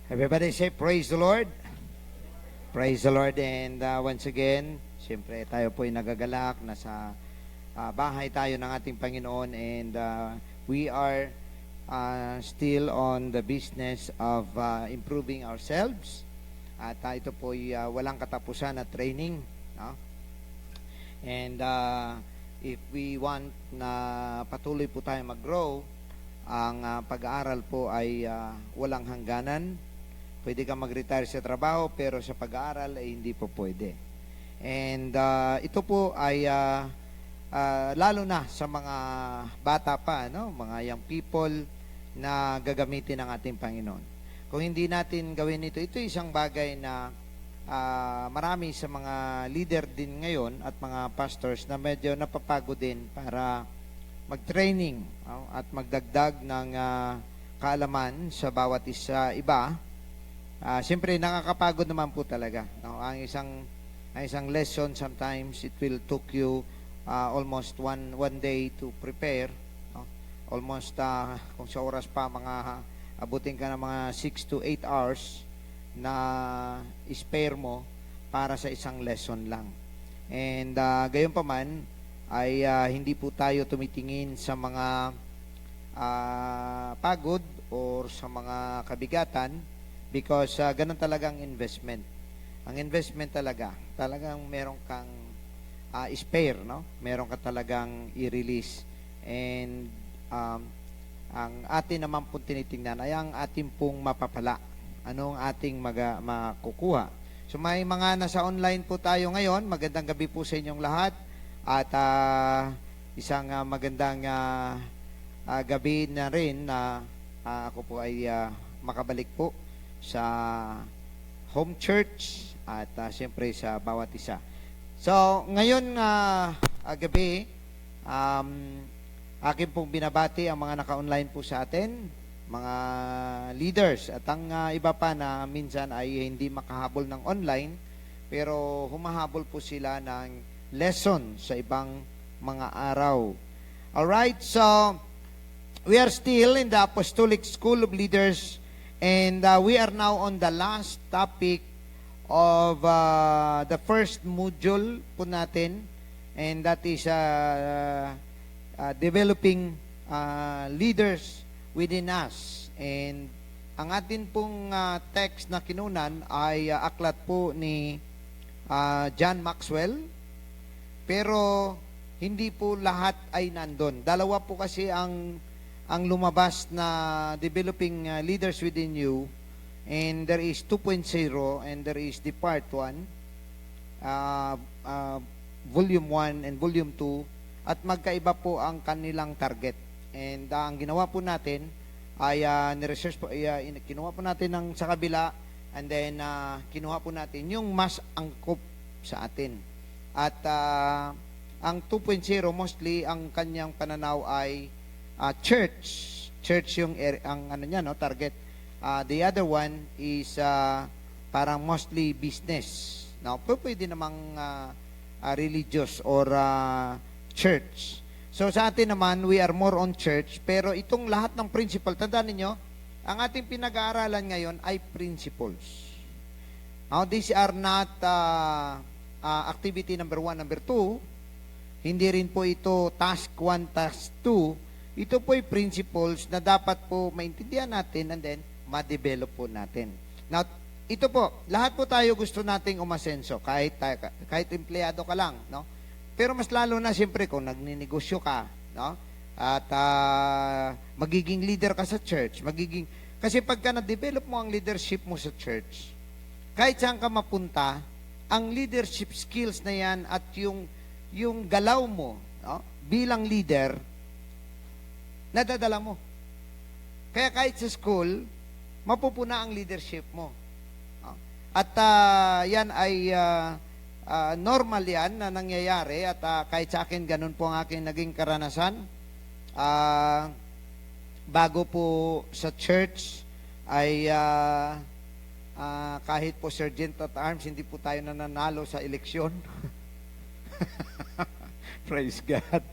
Everybody say, praise the Lord. Praise the Lord. And once again, siyempre tayo po ay nagagalak. Nasa bahay tayo ng ating Panginoon. And we are still on the business of improving ourselves. At ito po ay walang katapusan na training. No? And if we want na patuloy po tayo mag-grow, ang pag-aaral po ay walang hangganan. Pwede kang mag-retire sa trabaho, pero sa pag-aaral ay hindi po pwede. And ito po ay lalo na sa mga bata pa, no? Mga young people na gagamitin ng ating Panginoon. Kung hindi natin gawin ito, ito isang bagay na marami sa mga leader din ngayon at mga pastors na medyo napapagod din para mag-training at magdagdag ng kaalaman sa bawat iba. Siyempre, nakakapagod naman po talaga. No? Ang isang lesson, sometimes, it will took you almost one day to prepare. No? Almost, kung sa oras pa, abutin ka ng mga 6 to 8 hours na spare mo para sa isang lesson lang. And gayon pa man, ay hindi po tayo tumitingin sa mga pagod or sa mga kabigatan because ganun talagang investment. Ang investment talagang meron kang spare, no? Meron ka talagang i-release. And ang atin naman pong tinitingnan ay ang ating pong mapapala. Anong ating makukuha. So may mga nasa online po tayo ngayon. Magandang gabi po sa inyong lahat. At isang magandang gabi na rin na ako po ay makabalik po sa home church at siyempre sa bawat isa. So, ngayon gabi, akin pong binabati ang mga naka-online po sa atin, mga leaders. At ang iba pa na minsan ay hindi makahabol ng online, pero humahabol po sila ng lesson sa ibang mga araw. Alright, so we are still in the Apostolic School of Leaders and we are now on the last topic of the first module po natin, and that is developing leaders within us. And ang atin pong text na kinunan ay aklat po ni John Maxwell. Pero hindi po lahat ay nandun. Dalawa po kasi ang lumabas na developing leaders within you, and there is 2.0 and there is the part 1, volume 1 and volume 2, at magkaiba po ang kanilang target. And ang ginawa po natin ay ni-research po, kinuha po natin ng sa kabila, and then kinuha po natin yung mas angkop sa atin. At ang 2.0 mostly ang kanyang pananaw ay church yung ang ano niya, no, target. The other one is parang mostly business. Now, pwede namang religious or church. So sa atin naman, we are more on church, pero itong lahat ng principle, tandaan niyo, ang ating pinag-aaralan ngayon ay principles. Now, these are not activity number 1, number 2. Hindi rin po ito task 1, task 2. Ito po ay principles na dapat po maintindihan natin and then ma-develop po natin. Now, ito po, lahat po tayo gusto nating umasenso, kahit empleyado ka lang, no? Pero mas lalo na siyempre kung nagninegosyo ka, no? At magiging leader ka sa church, kasi pagka na-develop mo ang leadership mo sa church, kahit saan ka mapunta, ang leadership skills na yan at yung galaw mo, no, bilang leader, nadadala mo. Kaya kahit sa school, mapupuna ang leadership mo. No? At yan ay normal yan na nangyayari, at kahit sa akin, ganun po ang aking naging karanasan. Bago po sa church ay kahit po Sergeant at Arms, hindi po tayo nananalo sa eleksyon. Praise God.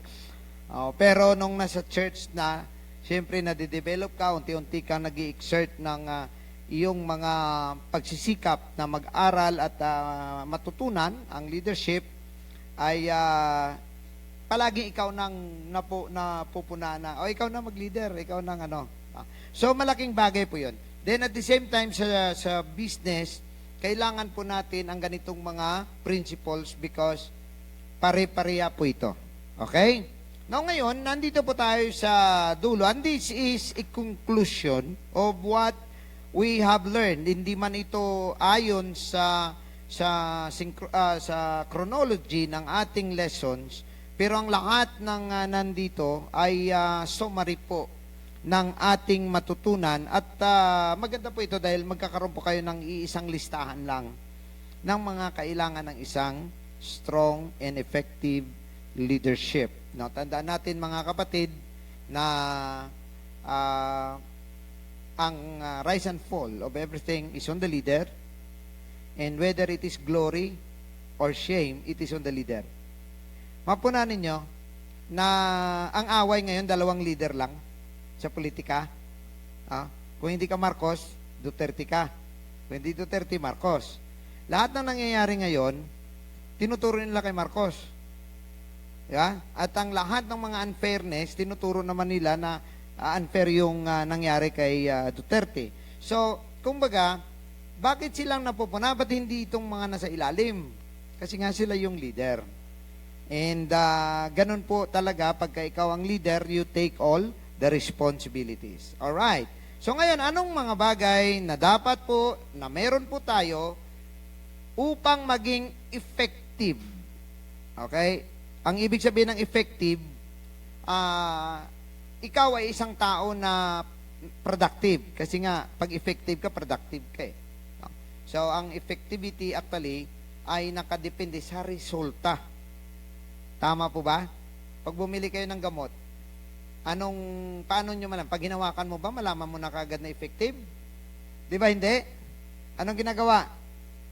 Pero nung nasa church na, siyempre nade-develop ka, unti-unti kang nag-i-exert ng iyong mga pagsisikap na mag-aral at matutunan ang leadership, ay palaging ikaw nang napupuna na, o ikaw na mag-leader, ikaw nang ano. So, malaking bagay po yun. Then, at the same time, sa business, kailangan po natin ang ganitong mga principles because pare-pareha po ito. Okay? Now, ngayon, nandito po tayo sa dulo. And this is a conclusion of what we have learned. Hindi man ito ayon sa chronology ng ating lessons, pero ang lahat ng nandito ay summary po ng ating matutunan. At maganda po ito dahil magkakaroon po kayo ng iisang listahan lang ng mga kailangan ng isang strong and effective leadership. Now, tandaan natin mga kapatid na ang rise and fall of everything is on the leader, and whether it is glory or shame, it is on the leader. Mapunan ninyo na ang away ngayon, dalawang leader lang sa politika. Kung hindi ka Marcos, Duterte ka. Kung hindi Duterte, Marcos. Lahat na nangyayari ngayon, tinuturo nila kay Marcos. Yeah? At ang lahat ng mga unfairness, tinuturo naman nila na unfair yung nangyari kay Duterte. So, kumbaga, bakit silang napupuna? Ba't hindi itong mga nasa ilalim? Kasi nga sila yung leader. And ganun po talaga, pagka ikaw ang leader, you take all the responsibilities. Alright. So ngayon, anong mga bagay na dapat po, na meron po tayo upang maging effective? Okay? Ang ibig sabihin ng effective, ikaw ay isang tao na productive. Kasi nga, pag effective ka, productive ka eh. So, ang effectivity actually ay nakadepende sa resulta. Tama po ba? Pag bumili kayo ng gamot, paano nyo malam? Pag hinawakan mo ba, malaman mo na kagad na effective? Di ba hindi? Anong ginagawa?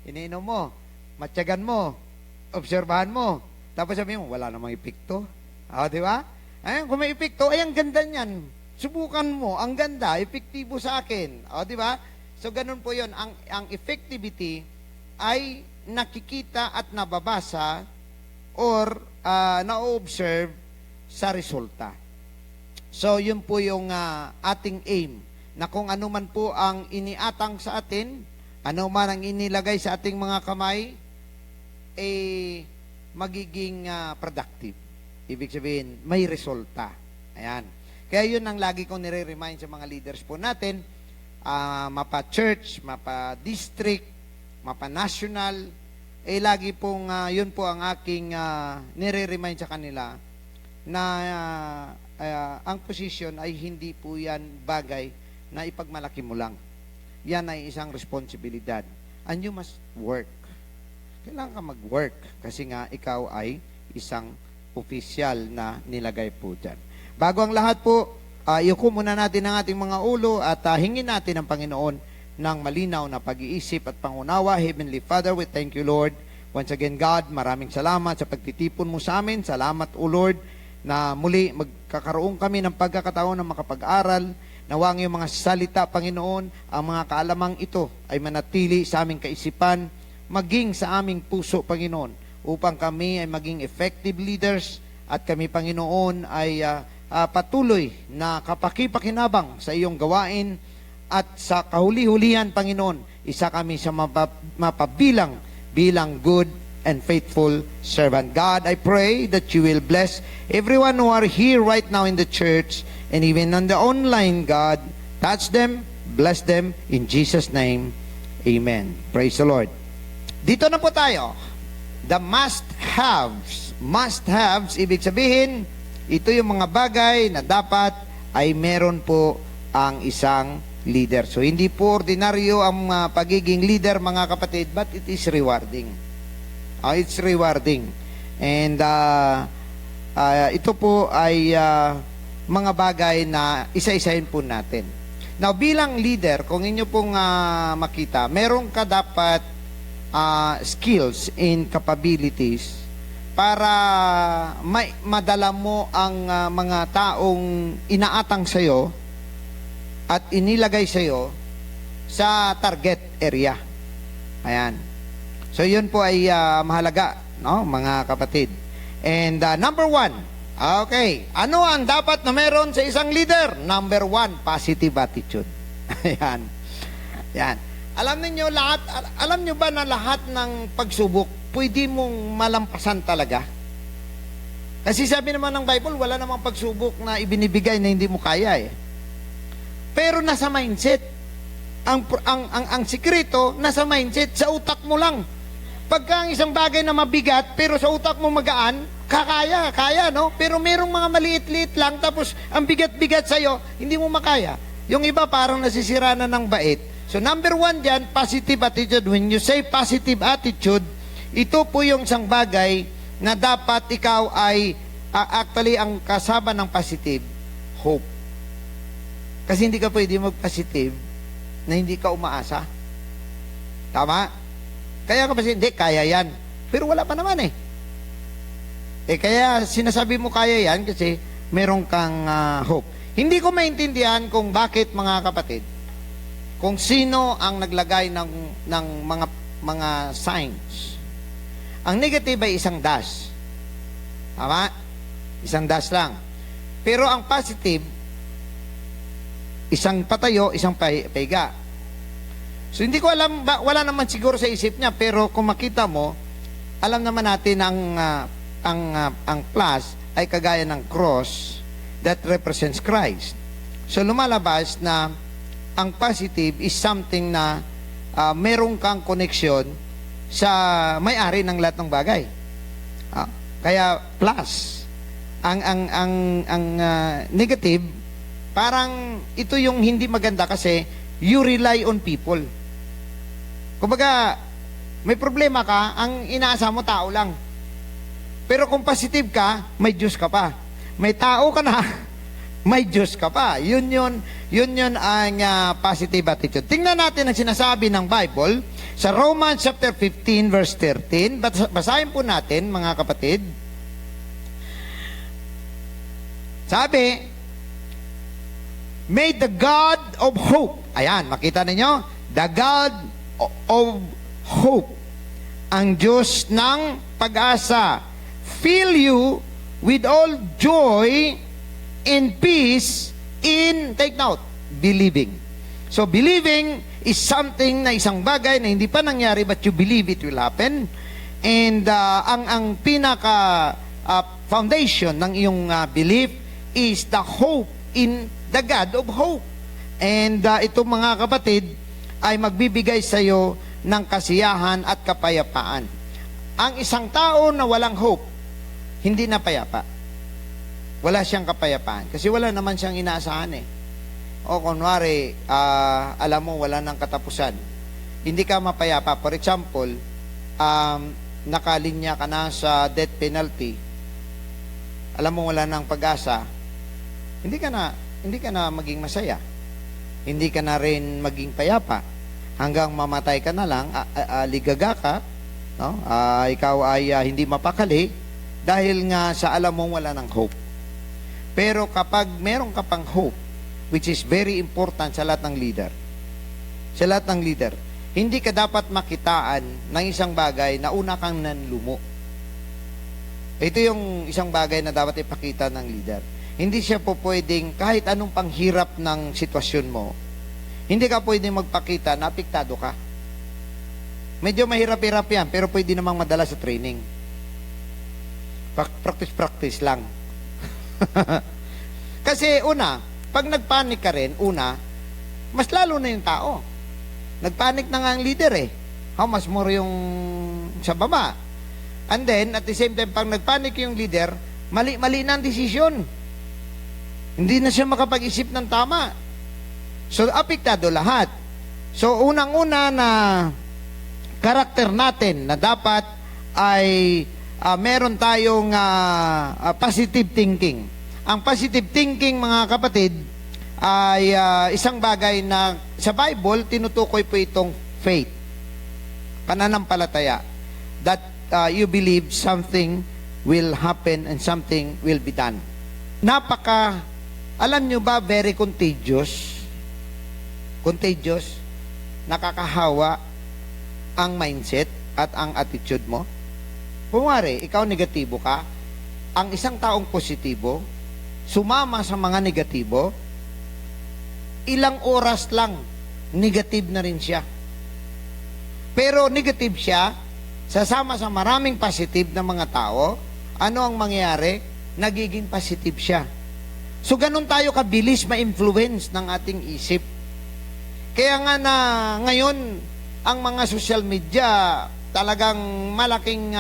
Iniinom mo, matyagan mo, obserbahan mo, tapos sabihin mo, wala namang epekto. Di ba? Ayun, kung may epekto, ay ang ganda niyan. Subukan mo, ang ganda, epektibo sa akin. Di ba? So, ganun po yun. Ang effectivity ay nakikita at nababasa or na-observe sa resulta. So, yun po yung ating aim, na kung ano man po ang iniatang sa atin, ano man ang inilagay sa ating mga kamay, magiging productive. Ibig sabihin, may resulta. Ayan. Kaya yun ang lagi kong nire-remind sa mga leaders po natin, mapa-church, mapa-district, mapa-national, lagi pong, yun po ang aking nire-remind sa kanila na ang position ay hindi po yan bagay na ipagmalaki mo lang. Yan ay isang responsibilidad. And you must work. Kailangan ka mag-work kasi nga ikaw ay isang opisyal na nilagay po dyan. Bago ang lahat po, iuko muna natin ang ating mga ulo at hingin natin ang Panginoon ng malinaw na pag-iisip at pangunawa. Heavenly Father, we thank you, Lord. Once again, God, maraming salamat sa pagtitipon mo sa amin. Salamat, O Lord, na muli magkakaroon kami ng pagkakataon na makapag-aral. Nawang yung mga salita, Panginoon, ang mga kaalamang ito ay manatili sa aming kaisipan, maging sa aming puso, Panginoon, upang kami ay maging effective leaders at kami, Panginoon, ay patuloy na kapakipakinabang sa iyong gawain at sa kahuli-hulihan, Panginoon, isa kami sa mapabilang bilang good and faithful servant. God, I pray that you will bless everyone who are here right now in the church and even on the online, God. Touch them, bless them, in Jesus' name, amen. Praise the Lord. Dito na po tayo. The must-haves. Must-haves, ibig sabihin, ito yung mga bagay na dapat ay meron po ang isang leader. So, hindi po ordinaryo ang pagiging leader, mga kapatid, but it is rewarding. It's rewarding. And ito po ay mga bagay na isa-isahin po natin. Now, bilang leader, kung inyo pong makita, meron ka dapat skills and capabilities para madala mo ang mga taong inaatang sa'yo at inilagay sa'yo sa target area. Ayan. So yun po ay mahalaga, no, mga kapatid. And number 1, okay, ano ang dapat na meron sa isang leader? Number 1, positive attitude. Ayan. Yan. Alam niyo ba na lahat ng pagsubok pwede mong malampasan talaga? Kasi sabi naman ng Bible, wala namang pagsubok na ibinibigay na hindi mo kaya eh. Pero nasa mindset. Ang sikreto, nasa mindset, sa utak mo lang. Pagka ang isang bagay na mabigat, pero sa utak mo magaan, kaya, no? Pero merong mga maliit-liit lang, tapos ang bigat-bigat sa'yo, hindi mo makaya. Yung iba parang nasisira na ng bait. So number 1 dyan, positive attitude. When you say positive attitude, ito po yung isang bagay na dapat ikaw ay, actually, ang kasama ng positive, hope. Kasi hindi ka pwede mag-positive na hindi ka umaasa. Tama? Kaya ka hindi, kaya yan. Pero wala pa naman eh. Kaya sinasabi mo kaya yan kasi meron kang hope. Hindi ko maintindihan kung bakit, mga kapatid, kung sino ang naglagay ng mga signs. Ang negative ay isang dash. Tama? Isang dash lang. Pero ang positive, isang patayo, isang paiga. So hindi ko alam, wala naman siguro sa isip niya, pero kung makita mo, alam naman natin ang plus ay kagaya ng cross that represents Christ. So lumalabas na ang positive is something na merong kang connection sa may-ari ng lahat ng bagay. Kaya plus. Ang negative, parang ito yung hindi maganda kasi you rely on people. Kumbaga, may problema ka, ang inaasa mo tao lang. Pero kung positive ka, may Diyos ka pa. May tao ka na, may Diyos ka pa. Yun ang positive attitude. Tingnan natin ang sinasabi ng Bible sa Romans chapter 15 verse 13. Basahin po natin, mga kapatid. Sabi, may the God of hope. Ayan, makita ninyo? The God of hope. Ang Diyos ng pag-asa. Fill you with all joy and peace in, take note, believing. So, believing is something na isang bagay na hindi pa nangyari but you believe it will happen. And ang pinaka foundation ng iyong belief is the hope in the God of hope. And ito, mga kapatid, ay magbibigay sa iyo ng kasiyahan at kapayapaan. Ang isang tao na walang hope, hindi na payapa. Wala siyang kapayapaan. Kasi wala naman siyang inaasahan eh. O kunwari, alam mo, wala nang katapusan. Hindi ka mapayapa. For example, nakalinya ka na sa death penalty. Alam mo, wala nang pag-asa. Hindi ka na maging masaya. Hindi ka na rin maging payapa. Hanggang mamatay ka na lang, ligaga ka, no? Ikaw ay hindi mapakali dahil nga sa alam mong wala ng hope. Pero kapag meron ka pang hope, which is very important sa lahat ng leader, hindi ka dapat makitaan ng isang bagay na una kang nanlumo. Ito yung isang bagay na dapat ipakita ng leader. Hindi siya po pwedeng, kahit anong panghirap ng sitwasyon mo, hindi ka pwedeng magpakita na apektado ka. Medyo mahirap-hirap yan, pero pwede namang madala sa training. Practice lang. Kasi pag nagpanik ka rin, mas lalo na yung tao. Nagpanik na nga ang leader eh. How much more yung sa baba? And then, at the same time, pag nagpanik yung leader, mali na ang desisyon. Hindi na siya makapag-isip ng tama. So, apektado lahat. So, unang-una na karakter natin na dapat ay meron tayong positive thinking. Ang positive thinking, mga kapatid, ay isang bagay na sa Bible, tinutukoy po itong faith. Pananampalataya. That you believe something will happen and something will be done. Alam nyo ba, very contagious? Contagious? nakakahawa ang mindset at ang attitude mo? Kunwari, ikaw negatibo ka, ang isang taong positibo, sumama sa mga negatibo, ilang oras lang, negative na rin siya. Pero negative siya, sasama sa maraming positive na mga tao, ano ang mangyayari? Nagiging positive siya. So, ganun tayo kabilis ma-influence ng ating isip. Kaya nga na ngayon, ang mga social media talagang malaking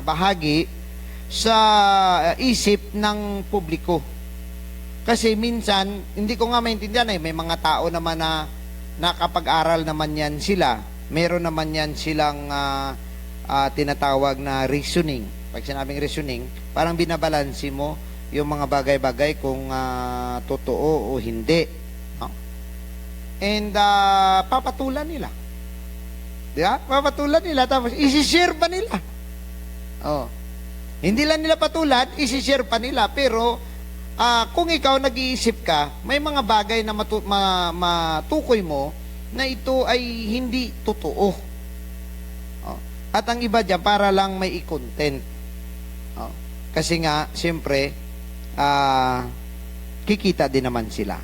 bahagi sa isip ng publiko. Kasi minsan, hindi ko nga maintindihan may mga tao naman na nakapag-aral naman yan sila. Meron naman yan silang tinatawag na reasoning. Pag sinabing reasoning, parang binabalansi mo yung mga bagay-bagay kung totoo o hindi. No? And papatulan nila. Di ba? Papatulan nila, tapos isi-share pa nila. Oh. Hindi lang nila patulan, isi-share pa nila. Pero, kung ikaw nag-iisip ka, may mga bagay na matukoy mo na ito ay hindi totoo. Oh. At ang iba dyan, para lang may i-content. Oh. Kasi nga, siyempre, kikita din naman sila.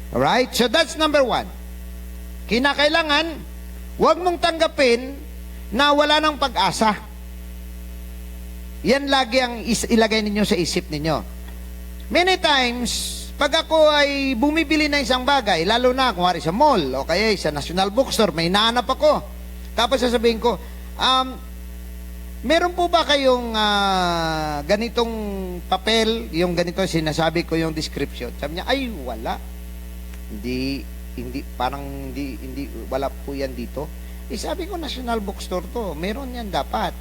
Alright? So that's number 1. Kinakailangan, huwag mong tanggapin na wala ng pag-asa. Yan lagi ang ilagay ninyo sa isip ninyo. Many times, pag ako ay bumibili ng isang bagay, lalo na kung sa mall o kaya sa National Bookstore, may nahanap ako. Tapos sasabihin ko, meron po ba kayong ganitong papel, yung ganito sinasabi ko yung description? Sabi niya, ay wala. Hindi, wala po yan dito. Sabi ko, National Bookstore to, meron yan dapat.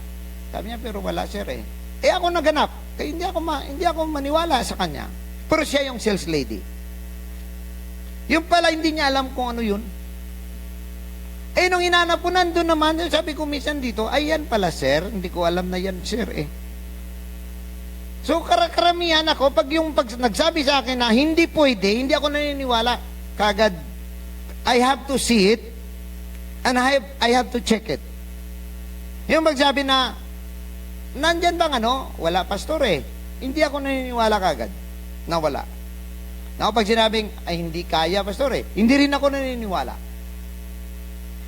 Sabi niya, pero wala sir eh. Ako naganap, kaya hindi ako maniwala sa kanya. Pero siya yung sales lady. Yung pala, hindi niya alam kung ano yun. Nung inanap ko, nandun naman, sabi ko minsan dito, ay yan pala sir, hindi ko alam na yan sir eh. So karamihan ako, pag nagsabi sa akin na hindi pwede, hindi ako naniniwala. Kagad, I have to see it, and I have to check it. Yung magsabi na, nandyan bang wala pastor eh. Hindi ako naniniwala kagad na wala. Na pag sinabing, ay hindi kaya pastor eh, hindi rin ako naniniwala.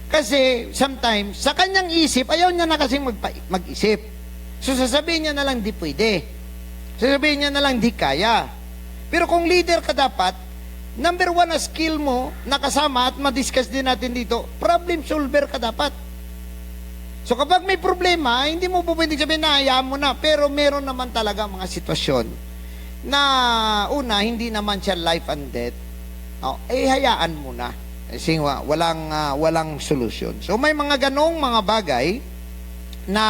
Kasi sometimes, sa kanyang isip, ayaw niya na kasing mag-isip. So sasabihin niya na lang, di pwede. Sasabihin niya na lang, di kaya. Pero kung leader ka dapat, number 1 na skill mo, nakasama at madiscuss din natin dito, problem solver ka dapat. So kapag may problema, hindi mo po pwede sabihin na hayaan mo na. Pero meron naman talaga mga sitwasyon na una, hindi naman siya life and death. Hayaan mo na. Kasi walang solusyon. So may mga ganong mga bagay na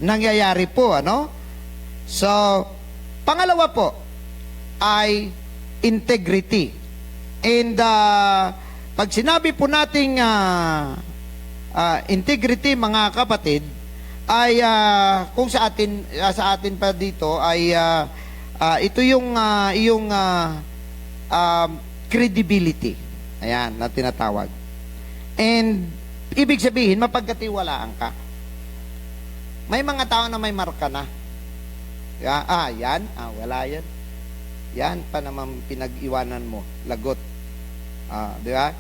nangyayari po, So, pangalawa po ay integrity. And pag sinabi po nating integrity, mga kapatid, ay kung sa atin pa dito ay ito yung credibility. Ayan, na tinatawag. And ibig sabihin, mapagkatiwalaan ka. May mga tao na may marka na. Yan. Wala yan. Yan pa naman pinag-iwanan mo. Lagot. Di ba?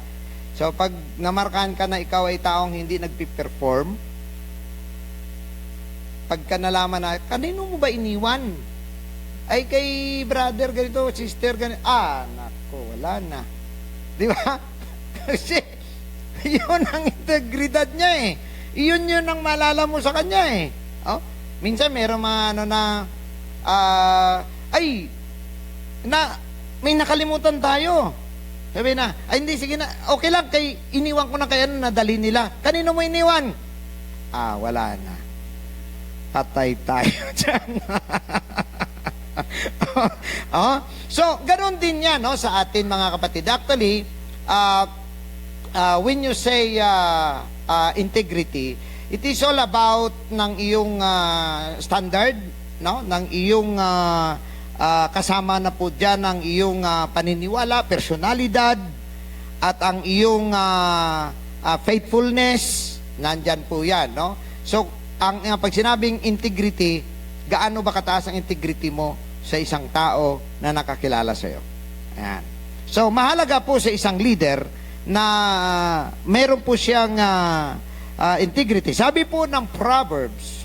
So, pag namarkahan ka na ikaw ay taong hindi nagpiperform, pagka nalaman na, kanino mo ba iniwan? Ay, kay brother ganito, sister ganito. Nako, wala na. Di ba? Kasi, yun ang integridad niya eh. Yun ang malala mo sa kanya eh. Minsan, meron mga may nakalimutan tayo. Sabi na, hindi, sige na, okay lang, iniwan ko na kaya nadali nila. Kanino mo iniwan? Wala na. Patay tayo dyan. So, ganun din yan sa atin mga kapatid. Actually, when you say integrity, it is all about ng iyong standard, ng iyong kasama na po dyan ng iyong paniniwala, personalidad, at ang iyong faithfulness, nandyan po yan, no? So, pag sinabing integrity, gaano ba kataas ang integrity mo sa isang tao na nakakilala sa iyo? Ayan. So, mahalaga po sa isang leader na meron po siyang integrity. Sabi po ng Proverbs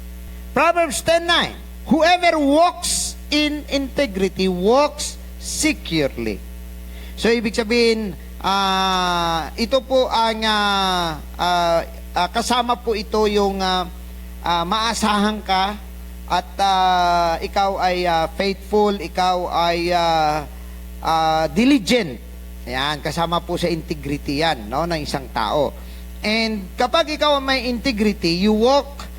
10:9, whoever walks in integrity walks securely. So, ibig sabihin, ito po ang kasama po ito yung maasahan ka at ikaw ay faithful, ikaw ay diligent. Ayan, kasama po sa integrity yan, no, ng isang tao. And kapag ikaw may integrity, you walk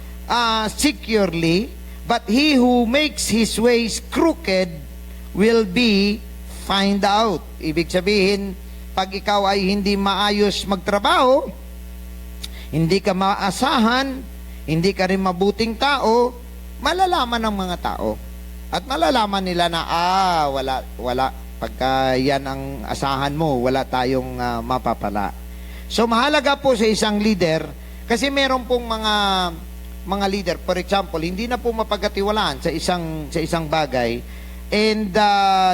securely, but he who makes his ways crooked will be find out. Ibig sabihin, pag ikaw ay hindi maayos magtrabaho, hindi ka maasahan, hindi ka rin mabuting tao, malalaman ng mga tao. At malalaman nila na, wala. Pagka yan ang asahan mo, wala tayong mapapala. So, mahalaga po sa isang leader, kasi meron pong mga leader, for example, hindi na po mapagkatiwalaan sa isang bagay, and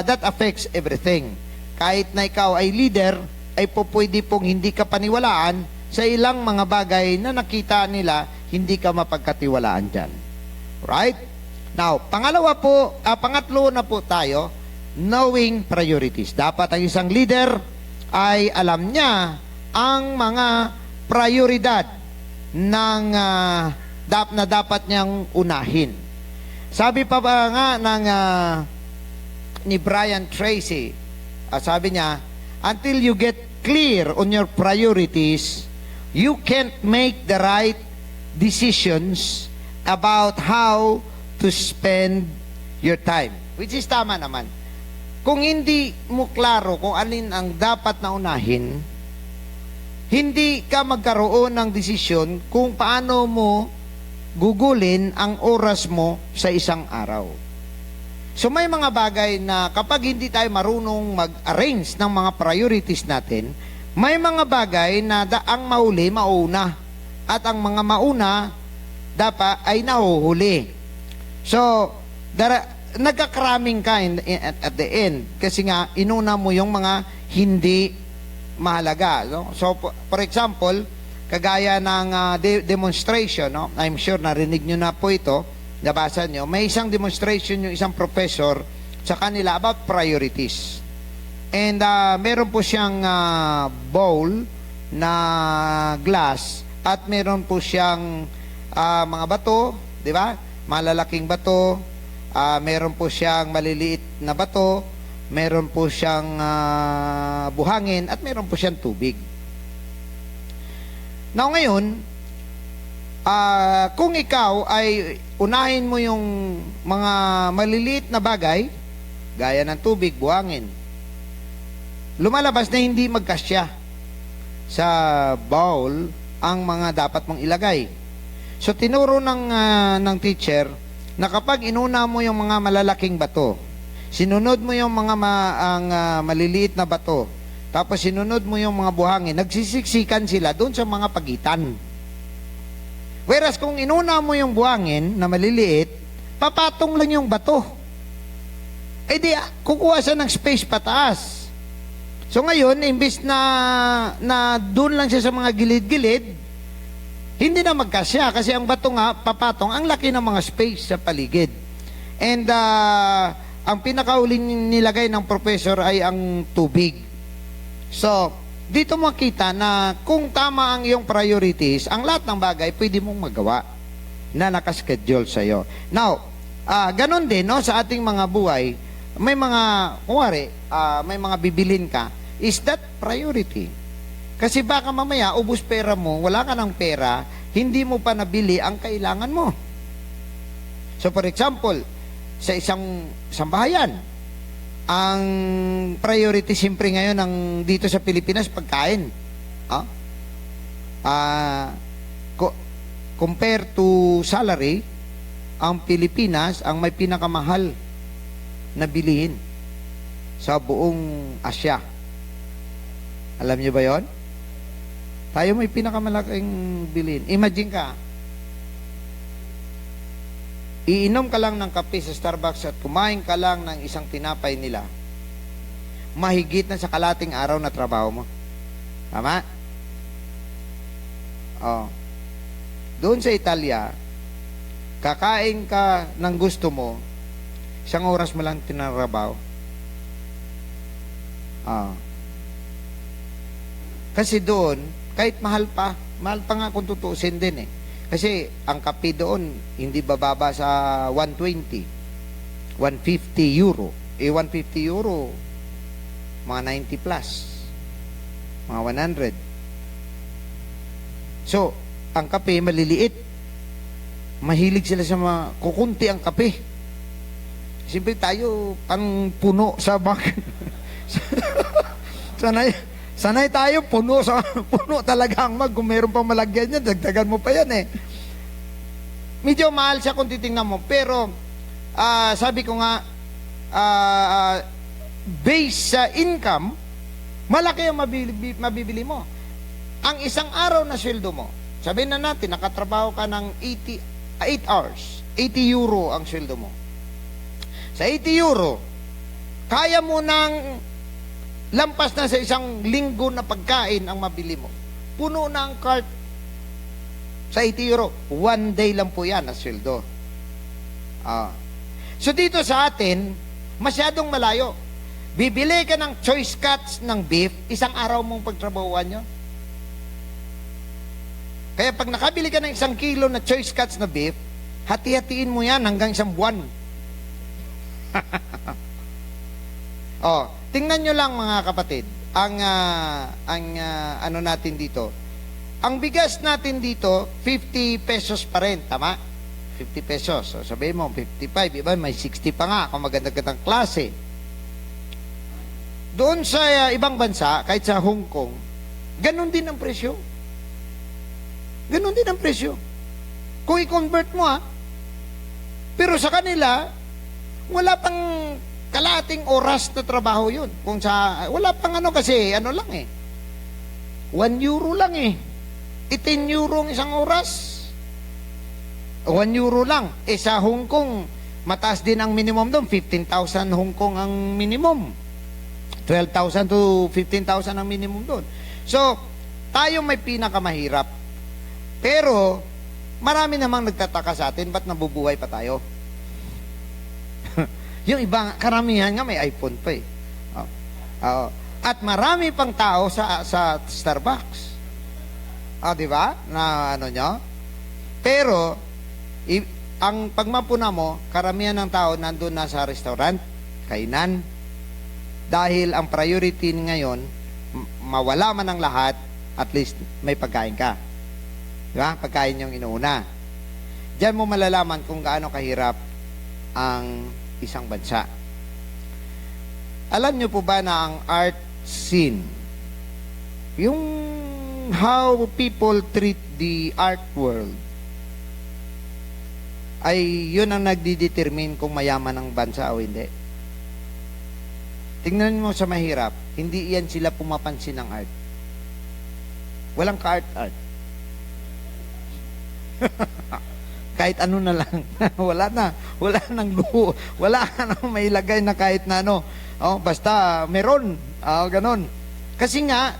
that affects everything. Kahit na ikaw ay leader, ay pwede pong hindi ka paniwalaan sa ilang mga bagay na nakita nila, hindi ka mapagkatiwalaan dyan. Right? Now, pangatlo na po tayo, knowing priorities. Dapat ang isang leader ay alam niya ang mga prioridad ng na dapat niyang unahin. Sabi pa ba nga ni Brian Tracy, sabi niya, until you get clear on your priorities, you can't make the right decisions about how to spend your time. Which is tama naman. Kung hindi mo klaro kung alin ang dapat na unahin, hindi ka magkaroon ng desisyon kung paano mo gugulin ang oras mo sa isang araw. So may mga bagay na kapag hindi tayo marunong mag-arrange ng mga priorities natin, may mga bagay na ang mauli, mauna. At ang mga mauna, dapat ay nahuhuli. So, nagkakraming ka at the end. Kasi nga, inuna mo yung mga hindi mahalaga. No? So, for example, kagaya ng demonstration, no? I'm sure narinig nyo na po ito, nabasa nyo, may isang demonstration yung isang professor sa kanila about priorities. And meron po siyang bowl na glass at meron po siyang mga bato, di ba? Malalaking bato, meron po siyang maliliit na bato, meron po siyang buhangin, at meron po siyang tubig. Now ngayon, kung ikaw ay unahin mo yung mga maliliit na bagay, gaya ng tubig, buhangin, lumalabas na hindi magkasya sa bowl ang mga dapat mong ilagay. So tinuro ng teacher na kapag inuna mo yung mga malalaking bato, sinunod mo yung mga maliliit na bato, tapos sinunod mo yung mga buhangin, nagsisiksikan sila doon sa mga pagitan. Whereas kung inuna mo yung buhangin na maliliit, papatong lang yung bato. Eh di, kukuha siya ng space pataas. So ngayon, imbis na doon lang siya sa mga gilid-gilid, hindi na magkasya kasi ang bato nga, papatong, ang laki ng mga space sa paligid. And ang pinakauling nilagay ng professor ay ang tubig. So, dito makita na kung tama ang iyong priorities, ang lahat ng bagay pwede mong magawa na nakaschedule sa iyo. Now, ganon din no, sa ating mga buhay, may mga, kuwari, may mga bibilin ka, is that priority? Kasi baka mamaya, ubus pera mo, wala ka ng pera, hindi mo pa nabili ang kailangan mo. So for example, sa isang sambahayan, ang priority siyempre ngayon dito sa Pilipinas, pagkain. Compare to salary, ang Pilipinas ang may pinakamahal na bilihin sa buong Asya. Alam niyo ba yon? Tayo may pinakamalaking bilhin. Imagine ka, iinom ka lang ng kape sa Starbucks at kumain ka lang ng isang tinapay nila, mahigit na sa kalating araw na trabaho mo. Tama? Oh. Doon sa Italia, kakain ka ng gusto mo, isang oras mo lang tinarabaho. Ah. Kasi doon, kahit mahal pa nga kung tutuusin din eh. Kasi ang kape doon, hindi bababa sa 120, 150 euro. 150 euro, mga 90 plus, mga 100. So, ang kape maliliit. Mahilig sila sa mga kukunti ang kape. Siyempre tayo pang puno sa bak. sanay tayo puno talaga ang mag. Kung meron pang malagyan yan, dagdagan mo pa yan eh. Medyo mahal siya kung titingnan mo. Pero sabi ko nga, based sa income, malaki ang mabibili mo. Ang isang araw na sweldo mo, sabihin na natin, nakatrabaho ka ng 8 hours, 80 euro ang sweldo mo. Sa 80 euro, kaya mo nang lampas na sa isang linggo na pagkain ang mabili mo. Puno na ang cart sa 80 euro. One day lang po yan ang sweldo. So dito sa atin, masyadong malayo. Bibili ka ng choice cuts ng beef, isang araw mong pagtrabahuan nyo. Kaya pag nakabili ka ng 1 kilo na choice cuts na beef, hati-hatiin mo yan hanggang 1 buwan. Tingnan nyo lang mga kapatid, ang ano natin dito. Ang bigas natin dito, 50 pesos pa rin, tama? 50 pesos. So sabihin mo, 55, iba may 60 pa nga kung maganda-gandang klase. Doon sa ibang bansa, kahit sa Hong Kong, ganun din ang presyo. Ganun din ang presyo. Kung i-convert mo pero sa kanila, wala pang kalating oras na trabaho yun. Kung sa, wala pang kasi, lang eh. 1 euro lang eh. 10 euro ang isang oras. 1 euro lang. Sa Hong Kong, mataas din ang minimum doon. 15,000 Hong Kong ang minimum. 12,000 to 15,000 ang minimum doon. So, tayo may pinakamahirap. Pero, marami namang nagtataka sa atin, ba't nabubuhay pa tayo? Yung iba, karamihan nga may iPhone pa eh. At marami pang tao sa Starbucks. Di ba? Na nyo? Pero, ang pagmapuna mo, karamihan ng tao nandun na sa restaurant, kainan. Dahil ang priority ngayon, mawala man ang lahat, at least may pagkain ka. Di ba? Pagkain yung inuuna. Diyan mo malalaman kung gaano kahirap ang isang bansa. Alam nyo po ba na ang art scene, yung how people treat the art world, ay yun ang nagdidetermine kung mayaman ang bansa o hindi. Tingnan mo sa mahirap, hindi iyan sila pumapansin ng art. Walang ka-art-art. Kahit ano na lang. Wala nang luho. Wala nang may lagay na kahit na ano. Basta meron. Ganon. Kasi nga,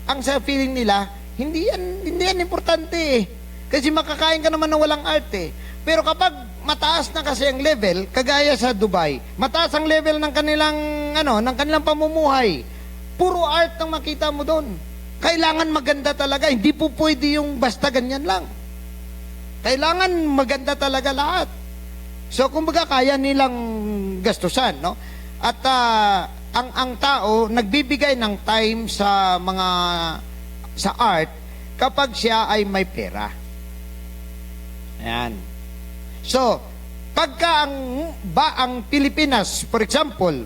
ang sa feeling nila, hindi yan importante eh. Kasi makakain ka naman ng walang art eh. Pero kapag mataas na kasi ang level, kagaya sa Dubai, mataas ang level ng kanilang pamumuhay. Puro art ang makita mo doon. Kailangan maganda talaga. Hindi po pwede yung basta ganyan lang. Kailangan maganda talaga lahat. So, kumbaga, kaya nilang gastusan, no? At ang tao, nagbibigay ng time sa art kapag siya ay may pera. Ayan. So, pagka ang Pilipinas, for example,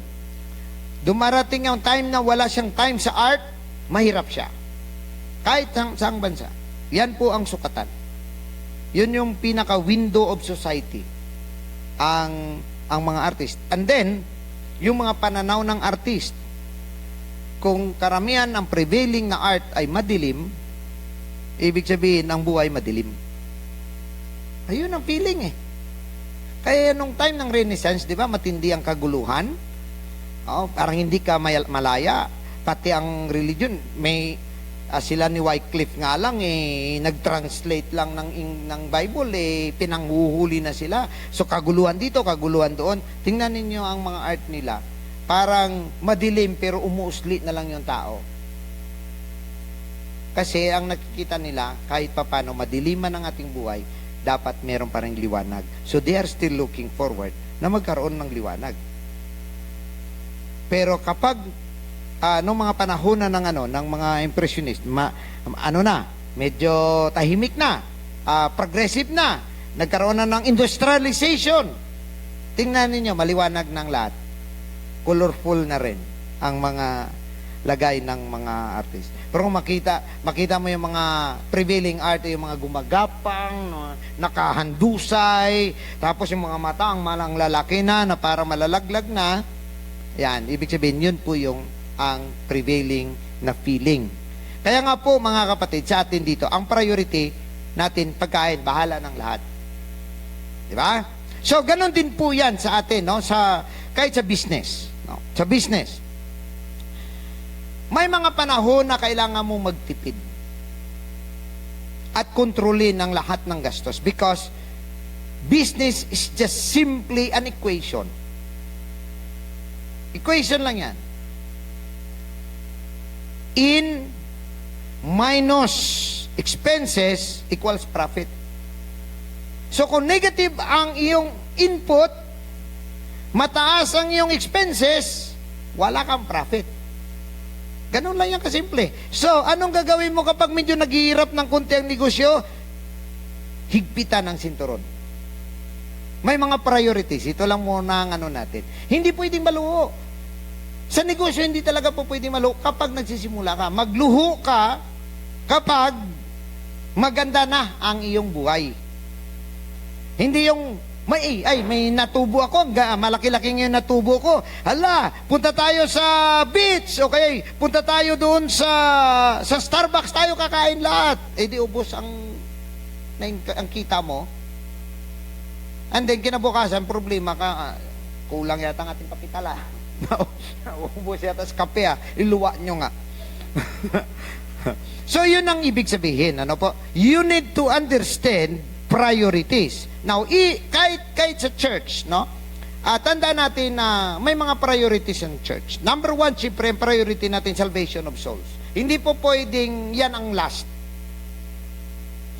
dumarating ang time na wala siyang time sa art, mahirap siya. Kahit saang bansa. Yan po ang sukatan. Yun yung pinaka-window of society. Ang mga artist. And then, yung mga pananaw ng artist. kung karamihan ang prevailing na art ay madilim, ibig sabihin ang buhay madilim. Ayun ang feeling eh. Kaya nung time ng Renaissance, di ba, matindi ang kaguluhan. Parang hindi ka malaya. Pati ang religion, may sila ni Wycliffe nga lang nag-translate lang ng Bible pinanghuhuli na sila. So kaguluhan dito, kaguluhan doon. Tingnan ninyo ang mga art nila. Parang madilim pero umuusli na lang yung tao. Kasi ang nakikita nila, kahit papano madiliman ang ating buhay, dapat meron pa ring liwanag. So they are still looking forward na magkaroon ng liwanag. Pero kapag noong mga panahon na ng mga impressionist, medyo tahimik na, progressive na, nagkaroon na ng industrialization. Tingnan ninyo, maliwanag ng lahat. Colorful na rin ang mga lagay ng mga artist. Pero kung makita mo yung mga prevailing art, yung mga gumagapang, nakahandusay, tapos yung mga mata, ang malang lalaki na para malalaglag na, yan, ibig sabihin, yun po yung ang prevailing na feeling. Kaya nga po, mga kapatid, sa atin dito, ang priority natin, pagkain, bahala ng lahat. Di ba? So, ganun din po yan sa atin, no? Kahit sa business. No? Sa business. May mga panahon na kailangan mo magtipid at kontrolin ang lahat ng gastos because business is just simply an equation. Equation lang yan. In minus expenses equals profit. So kung negative ang iyong input, mataas ang iyong expenses, wala kang profit. Ganun lang yan kasimple. So, anong gagawin mo kapag medyo naghihirap ng konti ang negosyo? Higpitan ng sinturon. May mga priorities. Ito lang muna ang natin. Hindi pwedeng maluho. Sa negosyo, hindi talaga po pwedeng maluho kapag nagsisimula ka. Magluho ka kapag maganda na ang iyong buhay. Hindi yung may natubo ako, malaki-laki yung natubo ko. Hala, punta tayo sa beach, okay, punta tayo doon sa Starbucks tayo kakain lahat. Di ubos ang kita mo. And then, kinabukasan, problema ka, kulang yata ang ating kapitala. Ubos yata sa kape, iluwa nyo nga. So, yun ang ibig sabihin, ano po? You need to understand priorities. Now, kahit sa church, no? Tandaan natin na may mga priorities ng church. Number one, siyempre, priority natin, salvation of souls. Hindi po pwedeng yan ang last.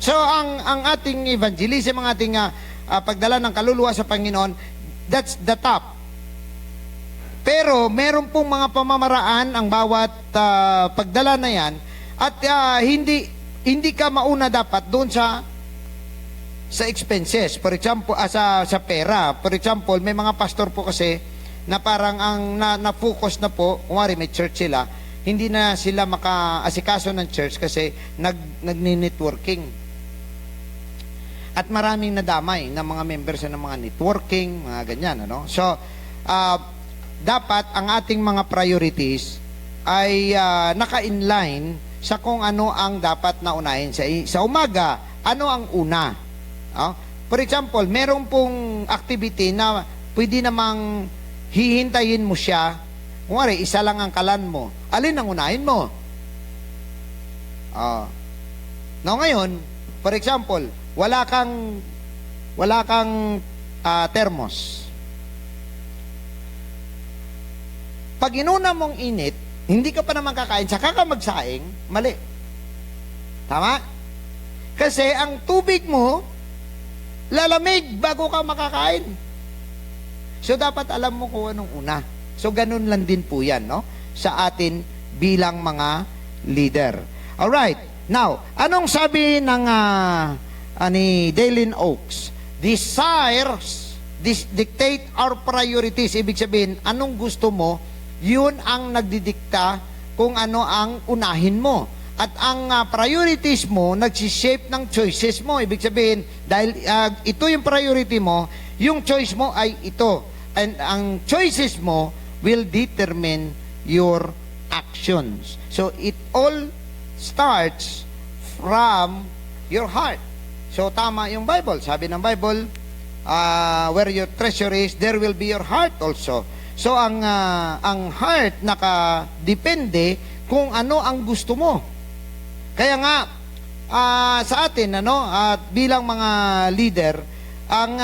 So, ang ating evangelism, ang ating pagdala ng kaluluwa sa Panginoon, that's the top. Pero, meron pong mga pamamaraan ang bawat pagdala na yan at hindi ka mauna dapat doon sa expenses. For example, sa pera. For example, may mga pastor po kasi na parang na-focus na po, kumari may church sila, hindi na sila maka-asikaso ng church kasi nagni-networking. At maraming nadamay na mga members ng mga networking, mga ganyan, ano? So, dapat ang ating mga priorities ay naka-inline sa kung ano ang dapat na unahin. Sa umaga, ano ang una? For example, meron pong activity na pwede namang hihintayin mo siya. Kunwari, isa lang ang kalan mo. Alin ang unahin mo? Ngayon, for example, wala kang thermos. Pag inuna mong init, hindi ka pa naman kakain, saka ka magsaing, mali. Tama? Kasi ang tubig mo, lalamig bago ka makakain. So, dapat alam mo kung anong una. So, ganun lang din po yan, no? Sa atin bilang mga leader. Alright. Now, anong sabi ng ni Dalen Oaks? Desires dictate our priorities. Ibig sabihin, anong gusto mo, yun ang nagdidikta kung ano ang unahin mo. At ang priorities mo, nagsishape ng choices mo. Ibig sabihin, dahil ito yung priority mo, yung choice mo ay ito. And ang choices mo will determine your actions. So it all starts from your heart. So tama yung Bible. Sabi ng Bible, where your treasure is, there will be your heart also. So ang heart nakadepende kung ano ang gusto mo. Kaya nga sa atin at bilang mga leader, ang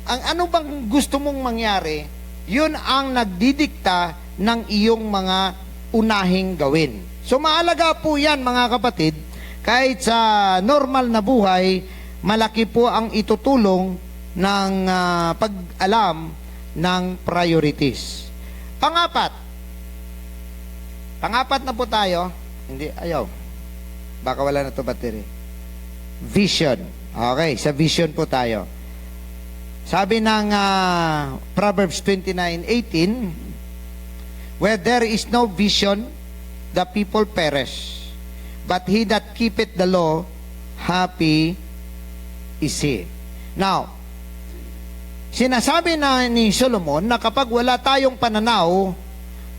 ano bang gusto mong mangyari, yun ang nagdidikta ng iyong mga unahing gawin. So maalaga po yan mga kapatid, kahit sa normal na buhay, malaki po ang itutulong ng pag-alam ng priorities. Pangapat na po tayo. Hindi, ayaw. Baka wala na to battery. Vision. Okay, sa vision po tayo. Sabi ng Proverbs 29:18, where there is no vision, the people perish. But he that keepeth the law, happy is he. Now, sinasabi na ni Solomon na kapag wala tayong pananaw,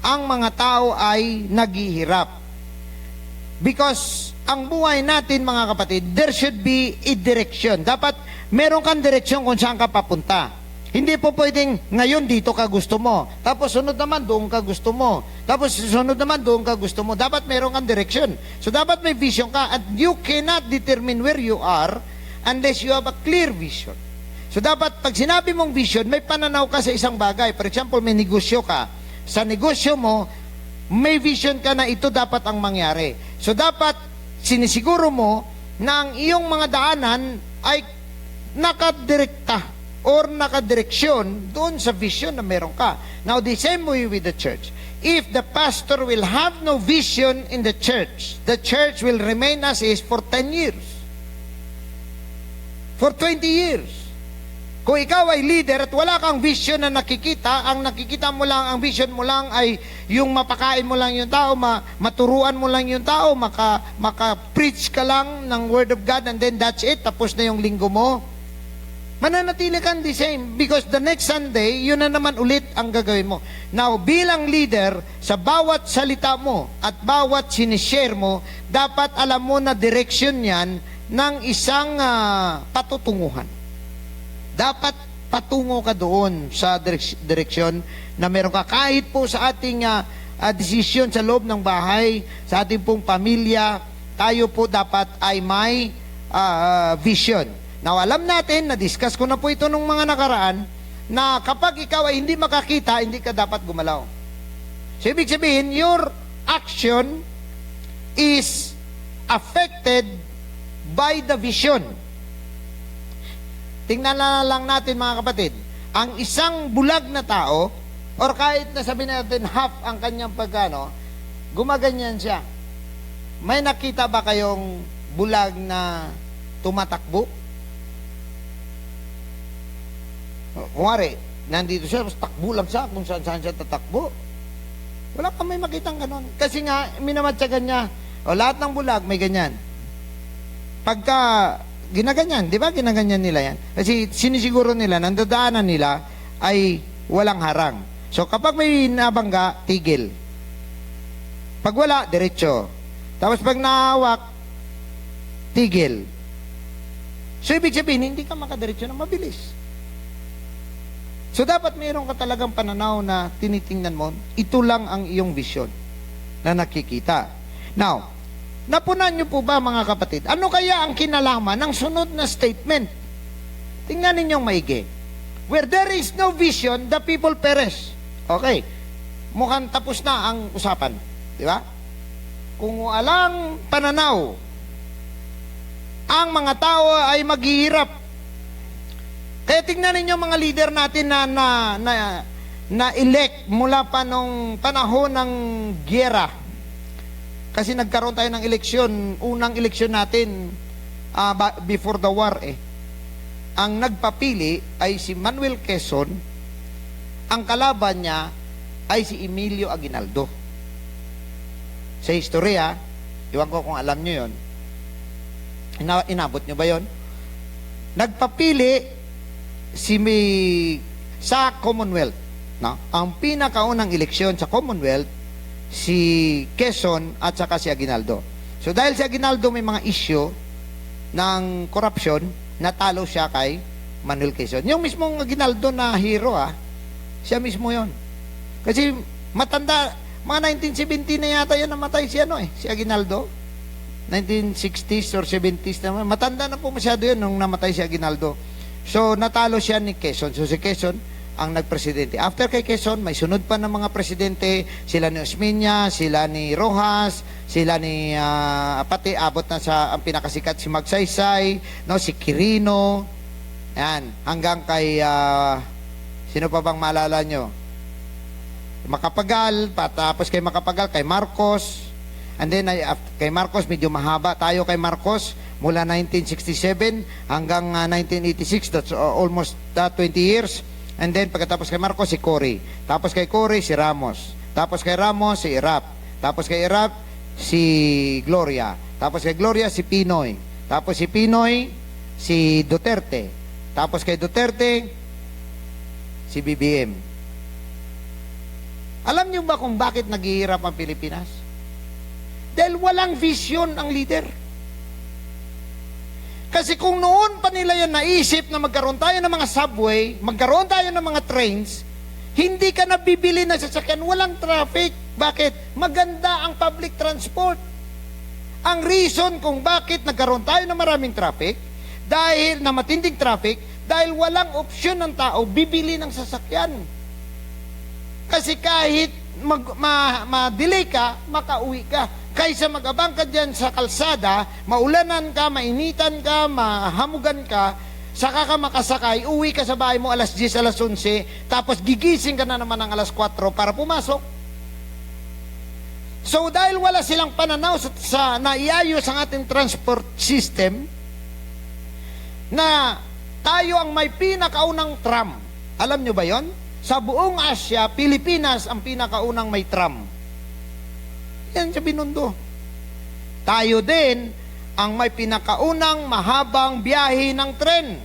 ang mga tao ay naghihirap. Because ang buhay natin mga kapatid, there should be a direction. Dapat meron kang direksyon kung saan ka papunta. Hindi po pwedeng ngayon dito ka gusto mo, tapos sunod naman doon ka gusto mo, tapos sunod naman doon ka gusto mo. Dapat meron kang direksyon. So dapat may vision ka, and you cannot determine where you are unless you have a clear vision. So dapat pag sinabi mong vision, may pananaw ka sa isang bagay. For example, may negosyo ka. Sa negosyo mo, may vision ka na ito dapat ang mangyari. So dapat sinisiguro mo na ang iyong mga daanan ay nakadirekta or nakadireksyon doon sa vision na meron ka. Now, the same way with the church. If the pastor will have no vision in the church will remain as is for 10 years. For 20 years. Kung ikaw ay leader at wala kang vision na nakikita, ang nakikita mo lang, ang vision mo lang ay yung mapakain mo lang yung tao, maturuan mo lang yung tao, maka-preach ka lang ng Word of God and then that's it, tapos na yung linggo mo. Mananatili kang the same because the next Sunday, yun na naman ulit ang gagawin mo. Now, bilang leader, sa bawat salita mo at bawat sinishare mo, dapat alam mo na direction yan ng isang patutunguhan. Dapat patungo ka doon sa direksyon na meron ka. Kahit po sa ating desisyon sa loob ng bahay, sa ating pong pamilya, tayo po dapat ay may vision. Now, alam natin, na-discuss ko na po ito nung mga nakaraan, na kapag ikaw ay hindi makakita, hindi ka dapat gumalaw. So, ibig sabihin, your action is affected by the vision. Tingnan na lang natin mga kapatid, ang isang bulag na tao, or kahit na sabihin natin half ang kanyang pagkano, gumaganyan siya. May nakita ba kayong bulag na tumatakbo? Kunwari, nandito siya, takbo lang siya kung saan siya tatakbo. Wala kang may makitang ganon. Kasi nga, minamatsagan niya, lahat ng bulag may ganyan. Pagka ginaganyan, di ba ginaganyan nila yan? Kasi sinisiguro nila, nandadaanan nila ay walang harang. So kapag may nabangga, tigil. Pag wala, diretso. Tapos pag nahawak, tigil. So ibig sabihin, hindi ka makadiretso na mabilis. So dapat mayroon ka talagang pananaw na tinitingnan mo, ito lang ang iyong vision na nakikita. Now, napunan niyo po ba mga kapatid? Ano kaya ang kinalaman ng sunod na statement? Tingnan ninyong maigi. Where there is no vision, the people perish. Okay. Mukhang tapos na ang usapan. Di ba? Kung walang pananaw, ang mga tao ay maghihirap. Kaya tingnan ninyo mga leader natin na elect mula pa nung panahon ng gyera. Kasi nagkaroon tayo ng eleksyon, unang eleksyon natin before the war Ang nagpapili ay si Manuel Quezon, ang kalaban niya ay si Emilio Aguinaldo. Sa historia, iwan ko kung alam nyo yun, inabot nyo ba yun? Nagpapili sa Commonwealth. No? Ang pinakaunang eleksyon sa Commonwealth, si Quezon at saka si Aguinaldo. So dahil si Aguinaldo may mga issue ng corruption, natalo siya kay Manuel Quezon. Yung mismong Aguinaldo na hero, siya mismo yon. Kasi matanda, mga 1970 na yata yan namatay si Aguinaldo. 1960s or 70s na, matanda na po masyado yun nung namatay si Aguinaldo. So natalo siya ni Quezon. So si Quezon ang nagpresidente. After kay Quezon, may sunod pa ng mga presidente, sila ni Osmeña, sila ni Rojas, sila ni pati abot na sa ang pinakasikat si Magsaysay, no, si Quirino. Yan, hanggang kay sino pa bang maalala nyo? Macapagal, tapos kay Macapagal, kay Marcos. And then kay Marcos, medyo mahaba tayo kay Marcos mula 1967 hanggang 1986. That's almost 20 years. And then, pagkatapos kay Marcos, si Cory. Tapos kay Cory, si Ramos. Tapos kay Ramos, si Irap. Tapos kay Irap, si Gloria. Tapos kay Gloria, si Pinoy. Tapos si Pinoy, si Duterte. Tapos kay Duterte, si BBM. Alam niyo ba kung bakit naghihirap ang Pilipinas? Dahil walang vision ang leader. Kasi kung noon pa nila yan naisip na magkaroon tayo ng mga subway, magkaroon tayo ng mga trains, hindi ka nabibili ng sasakyan, walang traffic. Bakit? Maganda ang public transport. Ang reason kung bakit nagkaroon tayo ng maraming traffic, dahil na matinding traffic, dahil walang opsyon ng tao, bibili ng sasakyan. Kasi kahit ma-delay ka, makauwi ka. Kaysa mag-abang ka dyan sa kalsada, maulanan ka, mainitan ka, mahamugan ka, saka ka makasakay, uwi ka sa bahay mo alas 10, alas 11, tapos gigising ka na naman ng alas 4 para pumasok. So dahil wala silang pananaw sa naiayos ang ating transport system, na tayo ang may pinakaunang tram. Alam nyo ba yon? Sa buong Asia, Pilipinas ang pinakaunang may tram. Yan sa Binondo. Tayo din ang may pinakaunang mahabang biyahe ng tren.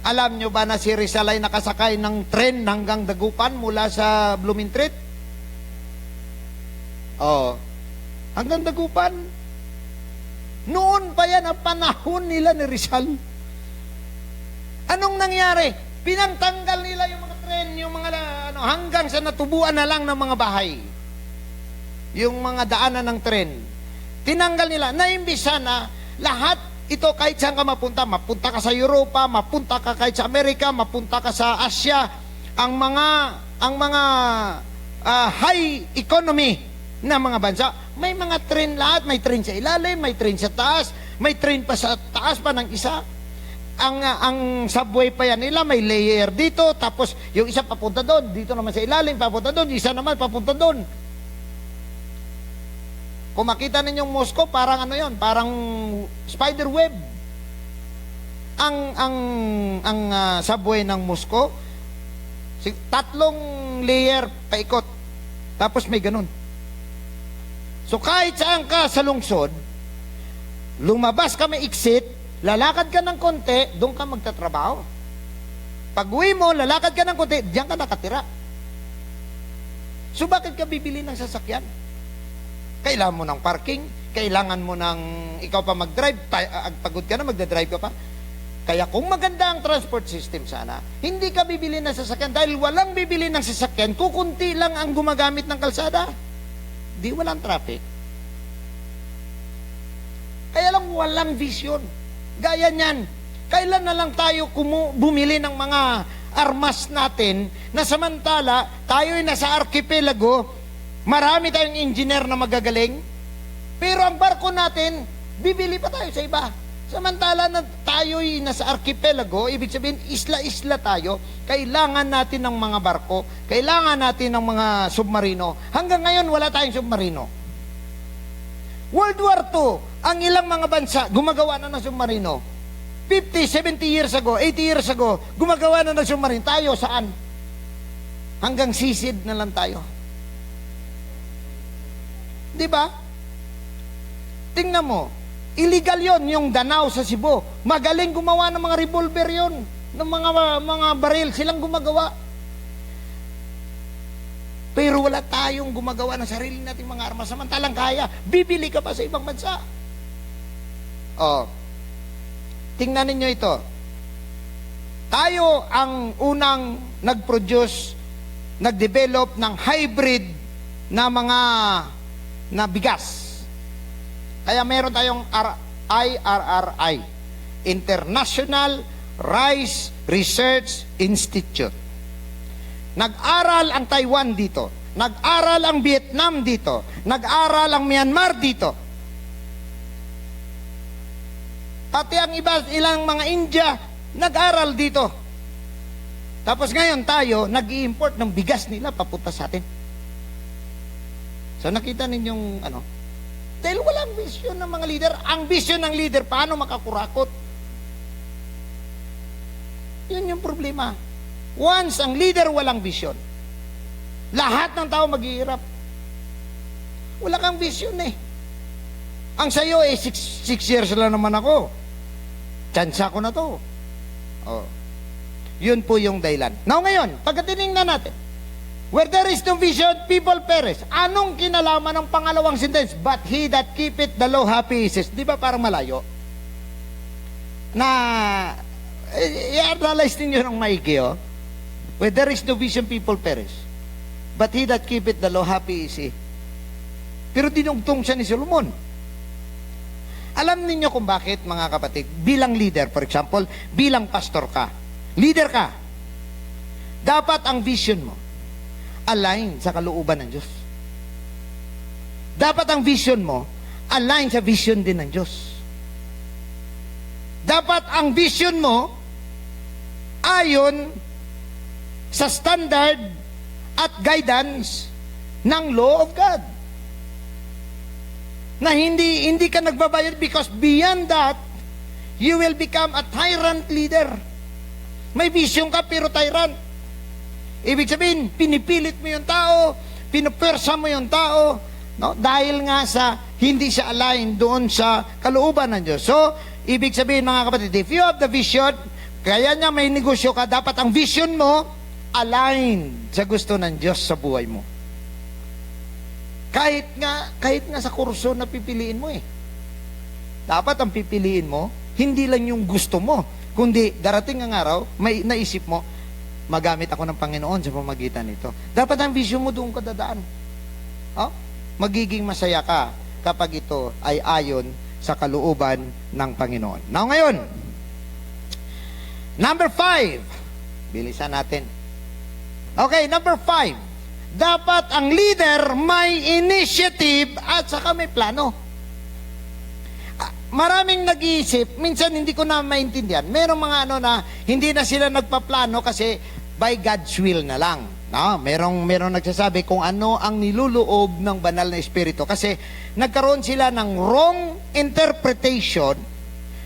Alam nyo ba na si Rizal ay nakasakay ng tren hanggang Dagupan mula sa Blumentritt? Hanggang Dagupan. Noon pa yan ang panahon nila ni Rizal. Anong nangyari? Pinangtanggal nila yung mga tren, yung mga hanggang sa natubuan na lang ng mga bahay. Yung mga daanan ng tren. Tinanggal nila. Naimbisa na lahat ito kahit saan ka mapunta. Mapunta ka sa Europa, mapunta ka kahit sa Amerika, mapunta ka sa Asia. Ang mga high economy na mga bansa, may mga tren lahat. May tren sa ilalim, may tren sa taas, may tren pa sa taas pa ng isa. Ang subway pa yan nila, may layer dito, tapos yung isa papunta doon, dito naman sa ilalim, papunta doon, isa naman papunta doon. Kung makita ninyong Moscow, parang parang spider web. Ang subway ng Moscow, 3 layer paikot. Tapos may ganun. So kahit saan ka sa lungsod, lumabas ka may exit, lalakad ka ng konti, doon ka magtatrabaho. Pag uwi mo, lalakad ka ng konti, diyan ka nakatira. So bakit ka bibili ng sasakyan? Kailangan mo ng parking, kailangan mo ng ikaw pa mag-drive, pagod ka na, magdadrive ka pa. Kaya kung maganda ang transport system sana, hindi ka bibili ng sasakyan dahil walang bibili ng sasakyan, kukunti lang ang gumagamit ng kalsada. Di walang traffic. Kaya lang walang vision. Gaya niyan, kailan na lang tayo bumili ng mga armas natin na samantala tayo'y nasa archipelago, marami tayong engineer na magagaling, pero ang barko natin, bibili pa tayo sa iba. Samantala na tayo'y nasa archipelago, ibig sabihin, isla-isla tayo, kailangan natin ng mga barko, kailangan natin ng mga submarino. Hanggang ngayon, wala tayong submarino. World War II, ang ilang mga bansa, gumagawa na ng submarino. 50, 70 years ago, 80 years ago, gumagawa na ng submarino. Tayo, saan? Hanggang sisid na lang tayo. Di ba? Tingnan mo, illegal yon yung Danao sa Cebu. Magaling gumawa ng mga revolver yon, ng mga baril, silang gumagawa. Pero wala tayong gumagawa ng sarili nating mga armas. Samantalang kaya, bibili ka pa sa ibang bansa. Oh, tingnan ninyo ito. Tayo ang unang nag-produce, nag-develop ng hybrid na mga na bigas. Kaya meron tayong IRRI, International Rice Research Institute. Nag-aral ang Taiwan dito. Nag-aral ang Vietnam dito. Nag-aral ang Myanmar dito. Pati ang ilang mga India, nag-aral dito. Tapos ngayon tayo, nag-i-import ng bigas nila papunta sa atin. So nakita ninyong ano? Dahil walang vision ng mga leader. Ang vision ng leader, paano makakurakot? Yun yung problema. Once ang leader walang vision, lahat ng tao maghihirap. Wala kang vision eh. Ang sayo eh, 6 years lang naman ako. Tsansa ko na to. Oh. Yun po yung dahilan. Now ngayon, pagkatinignan natin, where there is no vision, people perish. Anong kinalaman ng pangalawang sentence? But he that keepeth the law, happy is. Di ba parang malayo? Na, i-analyze ninyo ng maigi, oh. Where there is no vision, people perish. But he that keepeth the law, happy is he. Pero dinugtong siya ni Solomon. Alam ninyo kung bakit, mga kapatid, bilang leader, for example, bilang pastor ka, leader ka, dapat ang vision mo align sa kalooban ng Diyos. Dapat ang vision mo align sa vision din ng Diyos. Dapat ang vision mo ayon sa standard at guidance ng law of God. Na hindi ka nagbabayad because beyond that, you will become a tyrant leader. May vision ka pero tyrant. Ibig sabihin, pinipilit mo yung tao, pinupersa mo yung tao, no? Dahil nga sa hindi siya align doon sa kalooban ng Diyos. So, ibig sabihin mga kapatid, if you have the vision, kaya niya may negosyo ka, dapat ang vision mo align sa gusto ng Diyos sa buhay mo. Kahit nga sa kurso na pipiliin mo eh. Dapat ang pipiliin mo, hindi lang yung gusto mo, kundi darating ang araw, may naisip mo, magamit ako ng Panginoon sa pamagitan nito. Dapat ang vision mo doon ka dadaan. Oh? Magiging masaya ka kapag ito ay ayon sa kalooban ng Panginoon. Now ngayon, number 5. Bilisan natin. Okay, number 5. Dapat ang leader may initiative at saka may plano. Maraming nag-iisip, minsan hindi ko na maintindihan. Merong mga na hindi na sila nagpaplano kasi by God's will na lang. No? Merong nagsasabi kung ano ang niluloob ng banal na espiritu kasi nagkaroon sila ng wrong interpretation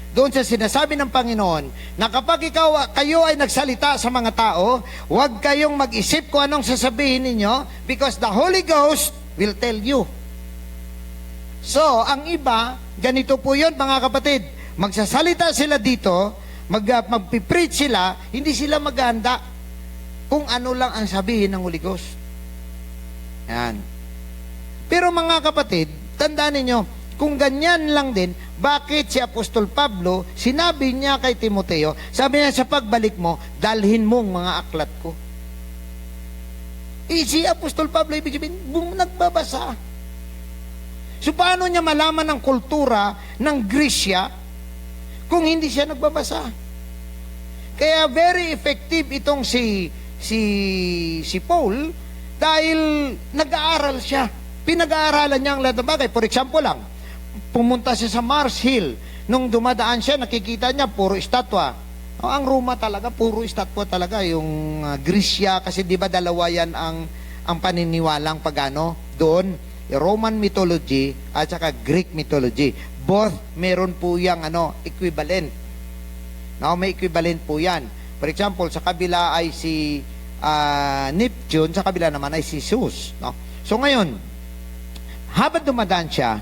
doon sa sinasabi ng Panginoon na kapag kayo ay nagsalita sa mga tao, huwag kayong mag-isip kung anong sasabihin ninyo because the Holy Ghost will tell you. So, ang iba, ganito po yun mga kapatid, magsasalita sila dito, magpipreach sila, hindi sila maghanda kung ano lang ang sabihin ng Holy Ghost. Yan. Pero mga kapatid, tandaan ninyo, kung ganyan lang din, bakit si Apostol Pablo, sinabi niya kay Timoteo, sabi niya sa pagbalik mo, dalhin mong mga aklat ko. Si Apostol Pablo, ibig sabihin, nagbabasa. So paano niya malaman ang kultura ng Grisya kung hindi siya nagbabasa? Kaya very effective itong si Paul dahil nag-aaral siya. Pinag-aaralan niya ang lahat ng bagay. For example lang, pumunta siya sa Mars Hill. Nung dumadaan siya, nakikita niya, puro estatwa. Ang Roma talaga, puro estatwa talaga. Yung Grisya, kasi di ba dalawa yan ang paniniwalang pagano doon. Roman mythology at saka Greek mythology. Both meron po yung equivalent. No, may equivalent po yan. For example, sa kabila ay si Neptune, sa kabila naman ay si Zeus. No? So ngayon, habang dumadaan siya,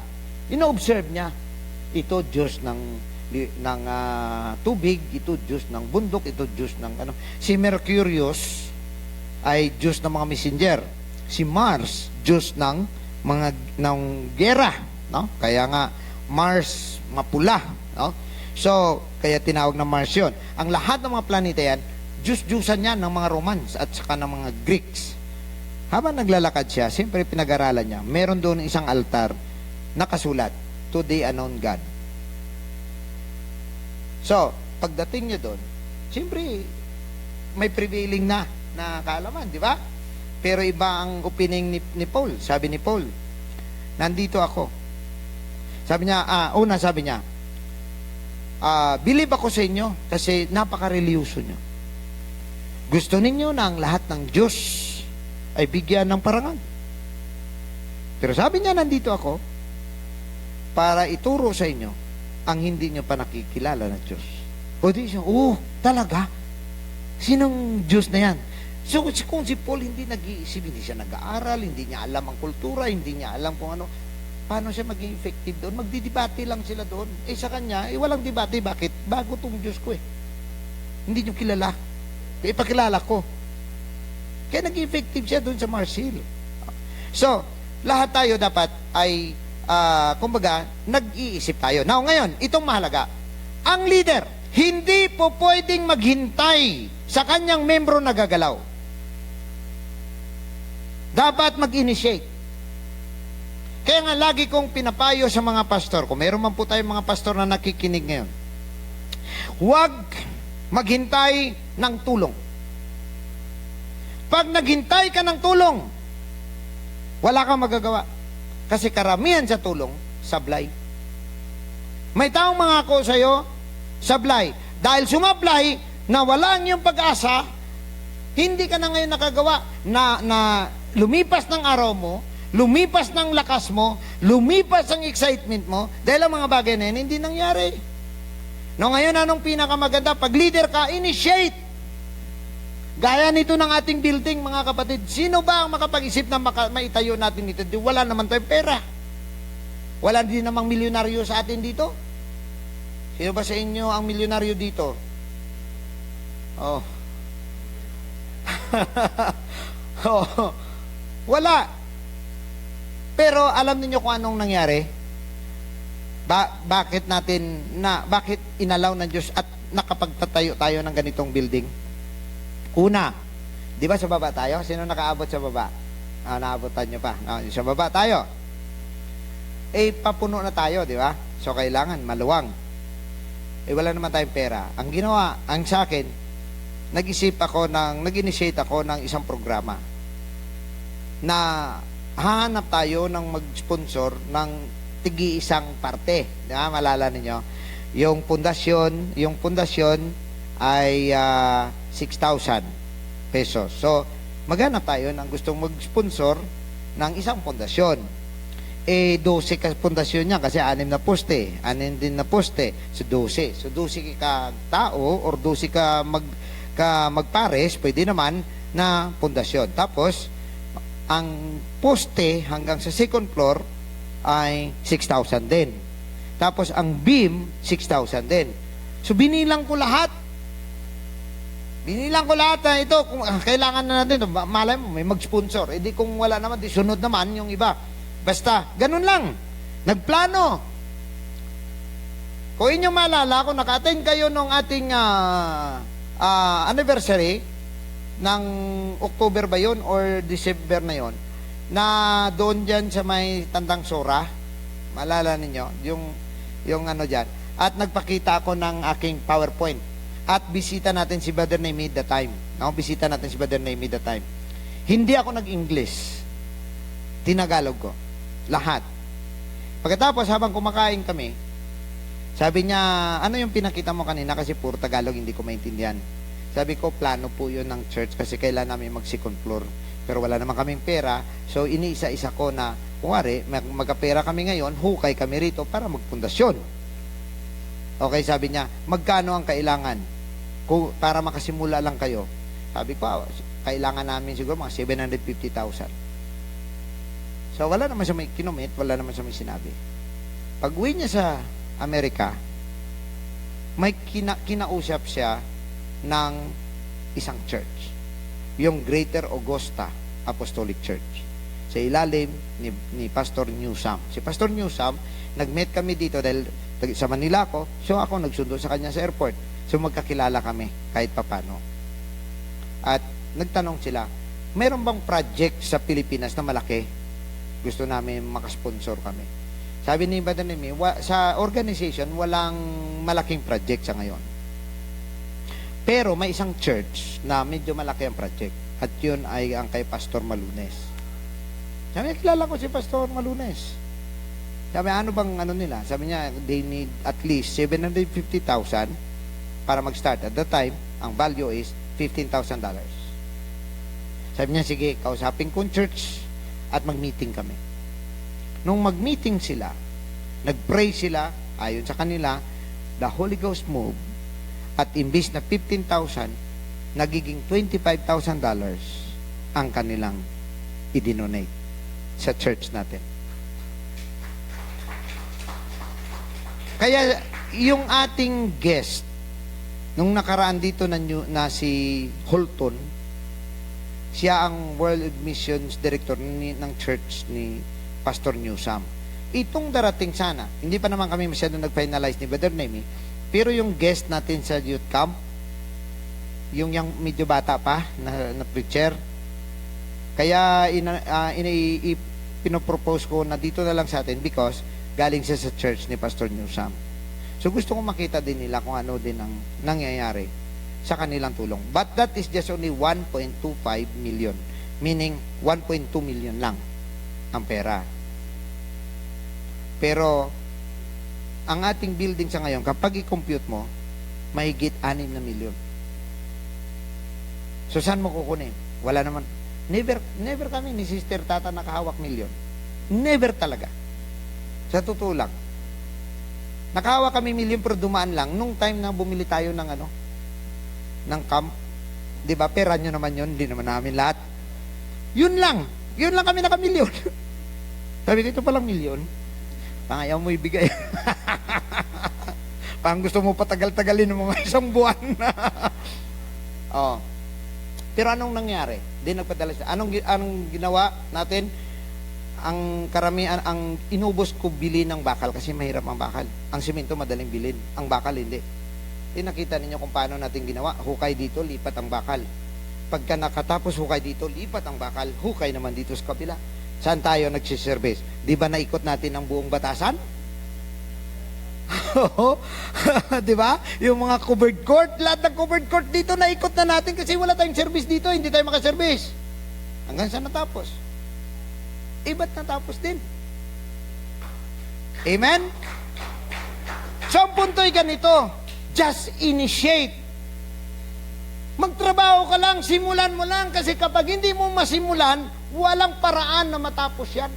ino-observe niya, ito Diyos ng tubig, ito Diyos ng bundok, ito Diyos ng Si Mercurius ay Diyos ng mga messenger. si Mars, Diyos ng gera, no? Kaya nga Mars mapula, no? So, kaya tinawag na Mars 'yon. Ang lahat ng mga planeta yan, Diyos-Diyusan yan ng mga Romans at saka ng mga Greeks. Habang naglalakad siya, siyempre pinag-aralan niya, meron doon isang altar nakasulat, to the unknown God. So, pagdating niya doon, siyempre, may prevailing na kaalaman, di ba? Pero iba ang opining ni Paul. Sabi ni Paul, nandito ako. Sabi niya, sabi niya, believe ako sa inyo kasi napaka-reliyoso niyo. Gusto ninyo na ang lahat ng Diyos ay bigyan ng parangal. Pero sabi niya, nandito ako para ituro sa inyo ang hindi nyo pa nakikilala na Diyos. O di siya, talaga? Sinong Diyos na yan? So, kung si Paul hindi nag-iisip, hindi siya nag-aaral, hindi niya alam ang kultura, hindi niya alam kung ano, paano siya maging effective doon? Magdidebate lang sila doon. Sa kanya, walang debate. Bakit? Bago tong Diyos ko eh. Hindi nyo kilala. Ipakilala ko. Kaya naging effective siya doon sa Mars Hill. So, lahat tayo dapat ay kumbaga, nag-iisip tayo. Now, ngayon, itong mahalaga. Ang leader, hindi po pwedeng maghintay sa kanyang membro na gagalaw. Dapat mag-initiate. Kaya nga, lagi kong pinapayo sa mga pastor, kung meron man po tayong mga pastor na nakikinig ngayon, huwag maghintay ng tulong. Pag naghintay ka ng tulong, wala kang magagawa. Kasi karamihan sa tulong, sablay. May taong mangako sa iyo, sablay. Dahil sumablay, na wala ang iyong pag-asa, hindi ka na ngayon nakagawa na lumipas ng araw mo, lumipas ng lakas mo, lumipas ang excitement mo, dahil ang mga bagay na yan, hindi nangyari. No, ngayon, anong pinakamaganda? Pag leader ka, initiate. Gaya nito ng ating building, mga kapatid, sino ba ang makapag-isip na maitayo natin dito? Wala naman tayong pera. Wala din namang milyonaryo sa atin dito. Sino ba sa inyo ang milyonaryo dito? Oh. Wala. Pero alam niyo kung anong nangyari? Bakit inalaw ng Diyos at nakapagtatayo tayo ng ganitong building? Una, di ba sa baba tayo? Sino nakaabot sa baba? Naabotan nyo pa. Sa baba tayo. Papuno na tayo, di ba? So, kailangan maluwang. Wala naman tayong pera. Ang ginawa, sa akin, nag-initiate ako ng isang programa na hahanap tayo ng mag-sponsor ng tigi-isang parte. Di ba? Malala ninyo? Yung pundasyon ay 6,000 pesos. So, maghanap tayo ng gustong mag-sponsor ng isang pundasyon. 12 ka pundasyon niya kasi 6 na poste. 6 din na poste. So, 12. So, 12 ka tao or 12 ka magpares, pwede naman na pundasyon. Tapos, ang poste hanggang sa second floor ay 6,000 din. Tapos, ang beam, 6,000 din. So, binilang ko lahat na ito. Kung kailangan na natin, malay mo, may mag-sponsor. Di kung wala naman, di sunod naman yung iba. Basta, ganun lang. Nagplano. Kung inyong maalala, kung naka-attend kayo nung ating anniversary, ng October ba yun or December na yun, na doon dyan sa may Tandang Sora, maalala ninyo, yung ano dyan, at nagpakita ako ng aking PowerPoint. At bisita natin si Brother Naomi that time. No? Bisita natin si Brother Naomi that time. Hindi ako nag-English. Tinagalog ko. Lahat. Pagkatapos, habang kumakain kami, sabi niya, ano yung pinakita mo kanina? Kasi puro Tagalog, hindi ko maintindihan. Sabi ko, plano po yun ng church kasi kailan namin mag-second floor. Pero wala naman kaming pera. So, iniisa-isa ko na, kung magkapera kami ngayon, hukay kami rito para magpundasyon. Okay, sabi niya, magkano ang kailangan? Para makasimula lang kayo. Sabi ko, kailangan namin siguro mga 750,000. So, wala naman siya may kinumit, wala naman siya may sinabi. Pag uwi niya sa Amerika, may kinausap siya ng isang church. Yung Greater Augusta Apostolic Church. Sa ilalim ni Pastor Newsam. Si Pastor Newsam, nag-meet kami dito dahil sa Manila ako, so ako nagsundo sa kanya sa airport. So magkakilala kami kahit papano. At nagtanong sila, meron bang project sa Pilipinas na malaki? Gusto namin makasponsor kami. Sabi ni Brother Nemi, sa organization, walang malaking project sa ngayon. Pero may isang church na medyo malaki ang project. At yun ay ang kay Pastor Malunes. Sabi niya, kilala ko si Pastor Malunes. Sabi, ano bang ano nila? Sabi niya, they need at least 750,000 para mag-start. At that time, ang value is $15,000. Sabi niya, sige, kausapin kong church at mag-meeting kami. Nung mag-meeting sila, nag-pray sila, ayon sa kanila, the Holy Ghost moved, at imbis na 15,000, nagiging $25,000 ang kanilang i-donate sa church natin. Kaya yung ating guest nung nakaraan dito na si Holton, siya ang World Missions Director ng church ni Pastor Newsam. Itong darating sana, hindi pa naman kami masyado nag-finalize ni Brother Nemi, pero yung guest natin sa youth camp, yung medyo bata pa na preacher, kaya pinopropose ko na dito na lang sa atin because galing siya sa church ni Pastor Newsam. So gusto ko makita din nila kung ano din ang nangyayari sa kanilang tulong. But that is just only 1.25 million. Meaning 1.2 million lang ang pera. Pero ang ating building sa ngayon, kapag i-compute mo, mahigit 6 na milyon. So saan mo kukunin? Wala naman. Never kami ni Sister Tata nakahawak milyon. Never talaga. Sa totoo lang. Nakahawak kami milyon pero dumaan lang nung time na bumili tayo ng ng camp. 'Di ba? Pera nyo naman 'yon, hindi naman namin lahat. Yun lang kami nakamilyon. Sabi ko, ito palang milyon. Pangayaw mo ibigay. Pang gusto mo patagal-tagalin ng mga isang buwan. Oh. Pero anong nangyari? Di nagpadala siya. Anong ginawa natin? Ang karamihan, ang inubos ko bili ng bakal kasi mahirap ang bakal. Ang simento madaling bilhin, ang bakal hindi. Nakita ninyo kung paano natin ginawa. Hukay dito, lipat ang bakal. Pagka nakatapos hukay dito, lipat ang bakal. Hukay naman dito sa kabila. Saan tayo nagsiservice? Di ba naikot natin ang buong Batasan? Di ba? Yung mga covered court, lahat ng covered court dito naikot na natin kasi wala tayong service dito, hindi tayo makaservice. Hanggang saan natapos? Ba't natapos din? Amen? So, ang punto ay ganito, just initiate. Magtrabaho ka lang, simulan mo lang, kasi kapag hindi mo masimulan, walang paraan na matapos yan.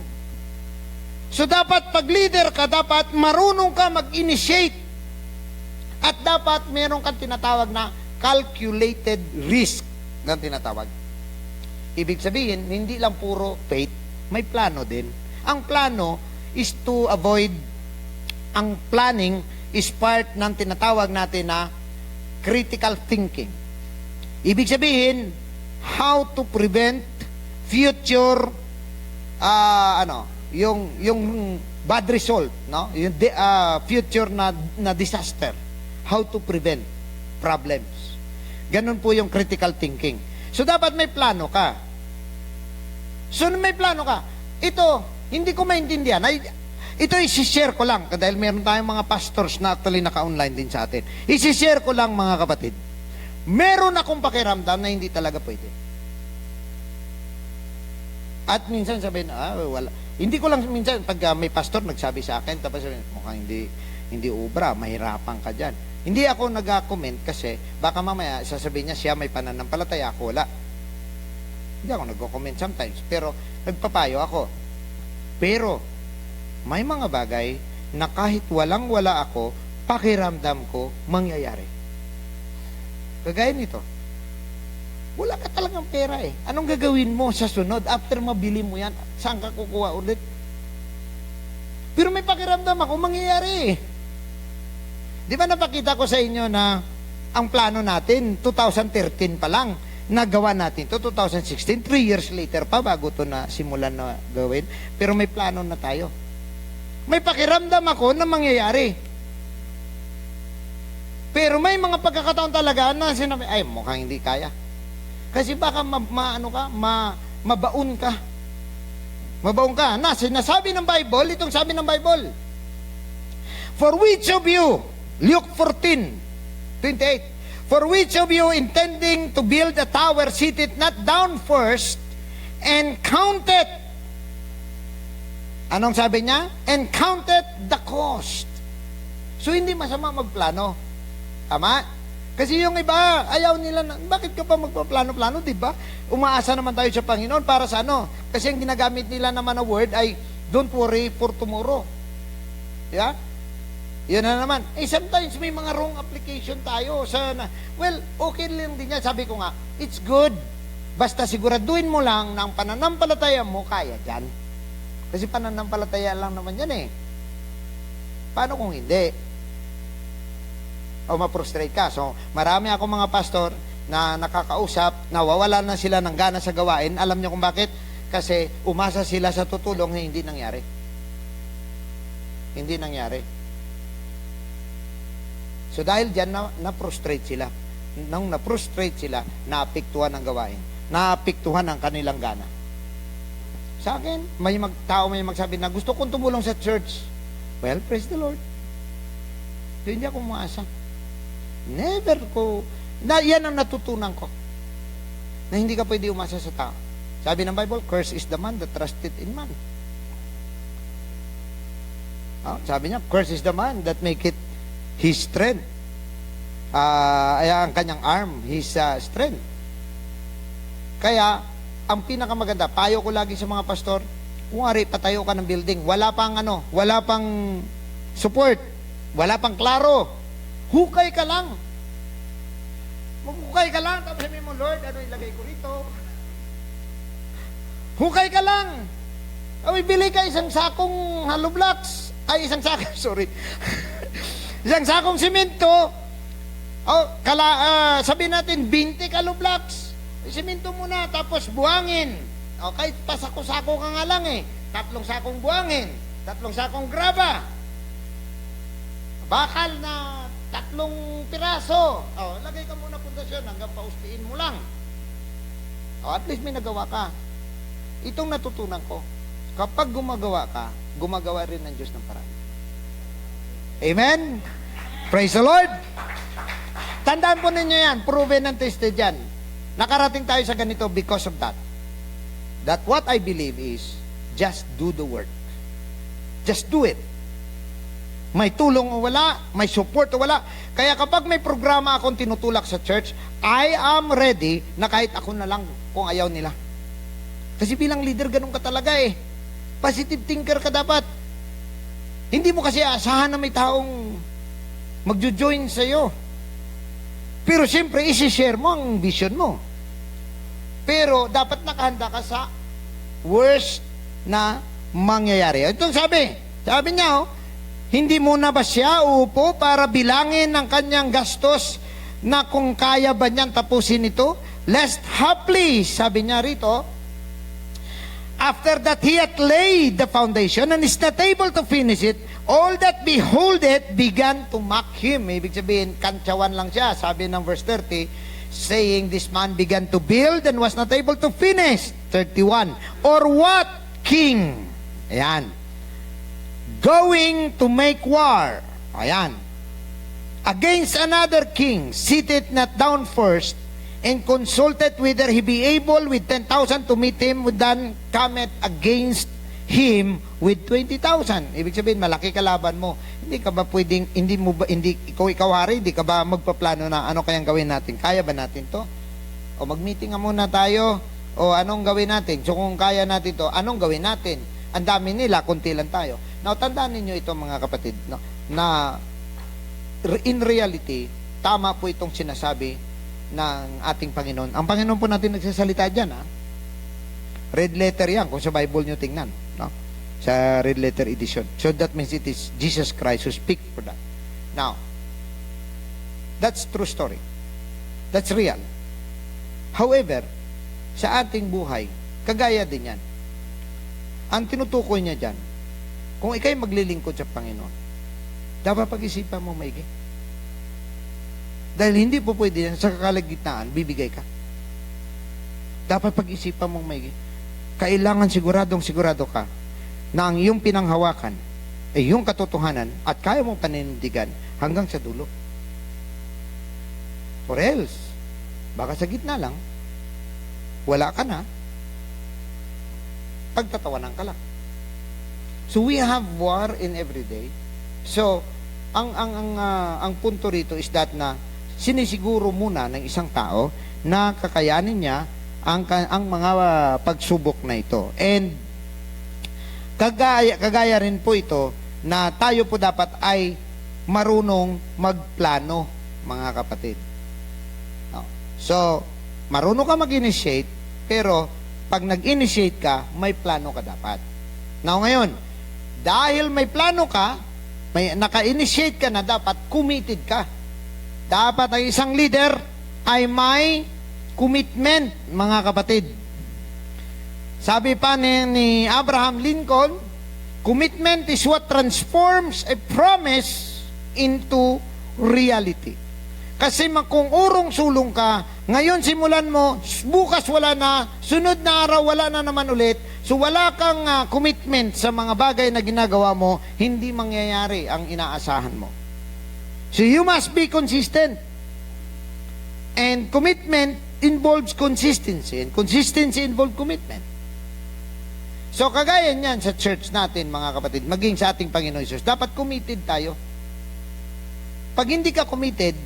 So, dapat pag leader ka, dapat marunong ka mag-initiate. At dapat meron kang tinatawag na calculated risk na tinatawag. Ibig sabihin, hindi lang puro faith, may plano din. Ang plano is to avoid, ang planning is part ng tinatawag natin na critical thinking. Ibig sabihin, how to prevent future, yung bad result, no? Yung future na disaster. How to prevent problems. Ganun po yung critical thinking. So, dapat may plano ka. So, may plano ka. Ito, hindi ko maintindihan. Ito, isi-share ko lang. Dahil meron tayong mga pastors na actually naka-online din sa atin. Isi-share ko lang, mga kapatid. Meron akong pakiramdam na hindi talaga pwede. At minsan sabihin, wala. Hindi ko lang minsan, pag may pastor nagsabi sa akin, tapos sabihin, mukhang hindi ubra, mahirapan ka dyan. Hindi ako nag-comment kasi baka mamaya sasabihin niya siya may pananampalataya, ako wala. Hindi ako nag-comment sometimes, pero nagpapayo ako. Pero, may mga bagay na kahit walang-wala ako, pakiramdam ko, mangyayari. Kagaya nito. Wala ka talagang pera eh. Anong gagawin mo sa sunod? After mabili mo yan, saan ka kukuha ulit? Pero may pakiramdam ako, mangyayari eh. Di ba napakita ko sa inyo na ang plano natin, 2013 pa lang, nagawa natin to 2016, 3 years later pa bago to na simulan na gawin. Pero may plano na tayo. May pakiramdam ako na mangyayari. Pero may mga pagkakataon talaga na sinabi, ay mukhang hindi kaya. Kasi baka mabaon ka. Mabaon ka. Na, sinasabi ng Bible, itong sabi ng Bible. For which of you, Luke 14:28, for which of you intending to build a tower, sit it not down first and count it. Anong sabi niya? And count it the cost. So, hindi masama magplano. Tama? Kasi yung iba, ayaw nila na, bakit ka pa magpaplano-plano, di ba? Umaasa naman tayo sa Panginoon para sa ano? Kasi ang ginagamit nila naman na word ay, don't worry for tomorrow. Yeah? Yun na naman. Sometimes may mga wrong application tayo. Well, okay lang din yan. Sabi ko nga, it's good. Basta siguraduhin mo lang na ang pananampalataya mo, kaya dyan. Kasi pananampalataya lang naman yan eh. Paano kung hindi? O ma-frustrate ka. So, marami ako mga pastor na nakakausap, nawawala na sila ng gana sa gawain. Alam niyo kung bakit? Kasi umasa sila sa tutulong na hindi nangyari. Hindi nangyari. So, dahil dyan, na-frustrate sila. Nung na-frustrate sila, naapektuhan ang gawain. Naapektuhan ang kanilang gana. Sa akin, may magsabi na, gusto kong tumulong sa church. Well, praise the Lord. So, hindi ako umaasa. Never ko. Yan ang natutunan ko. Na hindi ka pwede umasa sa tao. Sabi ng Bible, cursed is the man that trusted in man. Sabi niya, cursed is the man that make it his strength. Ang kanyang arm, his strength. Kaya, ang pinakamaganda, payo ko lagi sa mga pastor, kung ari, patayo ka ng building, wala pang support, wala pang klaro, hukay ka lang. Maghukay ka lang, tapos sabihin mo, Lord, ano ilagay ko rito? Hukay ka lang. Bili ka isang sakong hollow blocks. Isang sakong simento. Sabihin natin, 20 hollow blocks. Simento muna, tapos buhangin. Kahit pasako-sako ka nga lang eh. 3 sakong buhangin, 3 sakong graba. Bakal na 3 piraso. Lagay ka muna pundasyon hanggang paustiin mo lang. At least may nagawa ka. Itong natutunan ko, kapag gumagawa ka, gumagawa rin ng Diyos ng paraan. Amen? Praise the Lord! Tandaan po ninyo yan, proven and tested yan. Nakarating tayo sa ganito because of that. That what I believe is, just do the work. Just do it. May tulong o wala, may support o wala. Kaya kapag may programa akong tinutulak sa church, I am ready na kahit ako na lang kung ayaw nila. Kasi bilang leader, ganun ka talaga eh. Positive thinker ka dapat. Hindi mo kasi asahan na may taong magjo-join sa'yo. Pero siyempre, isi-share mo ang vision mo. Pero dapat nakahanda ka sa worst na mangyayari. Ito sabi niya, hindi muna ba siya uupo para bilangin ang kanyang gastos na kung kaya ba niyang tapusin ito? Lest haply, sabi niya rito, after that he hath laid the foundation and is not able to finish it, all that behold it began to mock him. Ibig sabihin, kantsawan lang siya. Sabi ng verse 30, saying, this man began to build and was not able to finish. 31, or what king? Ayan. Going to make war. Ayan. Against another king, seated not down first, and consulted whether he be able with 10,000 to meet him, then cometh against him with 20,000. Ibig sabihin, malaki kalaban mo. Hindi ka ba pwedeng, ikaw hari, hindi ka ba magpaplano na ano kayang gawin natin? Kaya ba natin to? O mag-meeting muna tayo, o anong gawin natin? So kung kaya natin to, anong gawin natin? Ang dami nila, kunti lang tayo. Now, tandaan ninyo ito mga kapatid, no? Na in reality, tama po itong sinasabi ng ating Panginoon. Ang Panginoon po natin nagsasalita dyan, ha? Red letter yan, kung sa Bible nyo tingnan, no? Sa red letter edition. So that means it is Jesus Christ who speak for that. Now, that's true story. That's real. However, sa ating buhay, kagaya din yan. Ang tinutukoy niya dyan, kung ikay maglilingkod sa Panginoon, dapat pag-isipan mo maigi. Dahil hindi po pwede yan, sa kalagitnaan, bibigay ka. Dapat pag-isipan mong maigi. Kailangan sigurado ka na ang iyong pinanghawakan ay yung katotohanan at kaya mong paninindigan hanggang sa dulo. Or else, baka sa gitna lang, wala ka na, pagtatawanan ka lang. So we have war in every day. So ang punto rito is that na sinisiguro muna ng isang tao na kakayanin niya ang mga pagsubok na ito. And kagaya rin po ito na tayo po dapat ay marunong magplano, mga kapatid. No? So, marunong ka mag-initiate, pero pag nag-initiate ka, may plano ka dapat. Now ngayon, dahil may plano ka, may naka-initiate ka na, dapat committed ka. Dapat ang isang leader ay may commitment, mga kapatid. Sabi pa ni Abraham Lincoln, commitment is what transforms a promise into reality. Kasi kung urong-sulong ka, ngayon simulan mo, bukas wala na, sunod na araw wala na naman ulit, so wala kang commitment sa mga bagay na ginagawa mo, hindi mangyayari ang inaasahan mo. So you must be consistent. And commitment involves consistency, and consistency involves commitment. So kagaya niyan sa church natin, mga kapatid, maging sa ating Panginoon Jesus, dapat committed tayo. Pag hindi ka committed,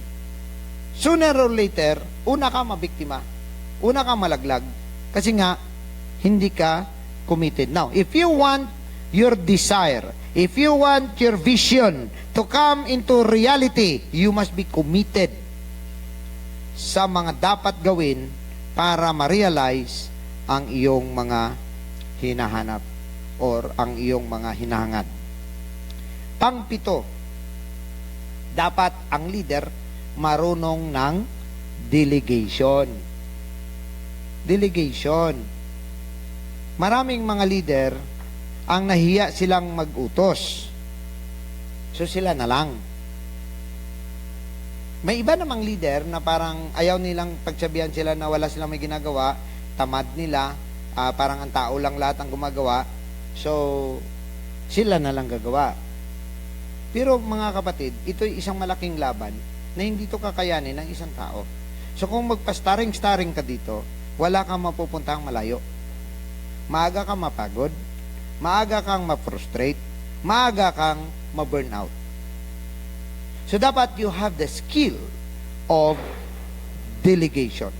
sooner or later, una ka mabiktima, una ka malaglag, kasi nga, hindi ka committed. Now, if you want your desire, if you want your vision to come into reality, you must be committed sa mga dapat gawin para ma-realize ang iyong mga hinahanap or ang iyong mga hinahangad. Pang-pito, dapat ang leader marunong ng delegation. Delegation. Maraming mga leader ang nahiya silang mag-utos. So sila na lang. May iba namang leader na parang ayaw nilang pagsabihan sila na wala silang may ginagawa, tamad nila, parang ang tao lang lahat ang gumagawa, so sila na lang gagawa. Pero mga kapatid, ito'y isang malaking laban na hindi to kakayanin ng isang tao. So kung magpa-starring ka dito, wala kang mapupuntang malayo. Maaga kang mapagod, maaga kang ma-frustrate, maaga kang ma-burnout. So dapat you have the skill of delegation.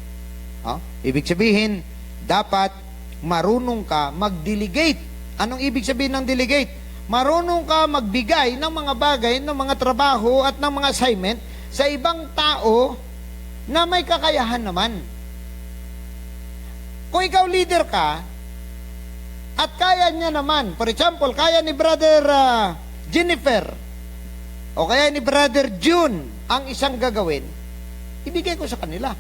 Ibig sabihin, dapat marunong ka mag-delegate. Anong ibig sabihin ng delegate? Marunong ka magbigay ng mga bagay, ng mga trabaho at ng mga assignment sa ibang tao na may kakayahan naman. Kung ikaw leader ka, at kaya niya naman, for example, kaya ni Brother Jennifer, o kaya ni Brother June, ang isang gagawin, ibigay ko sa kanila.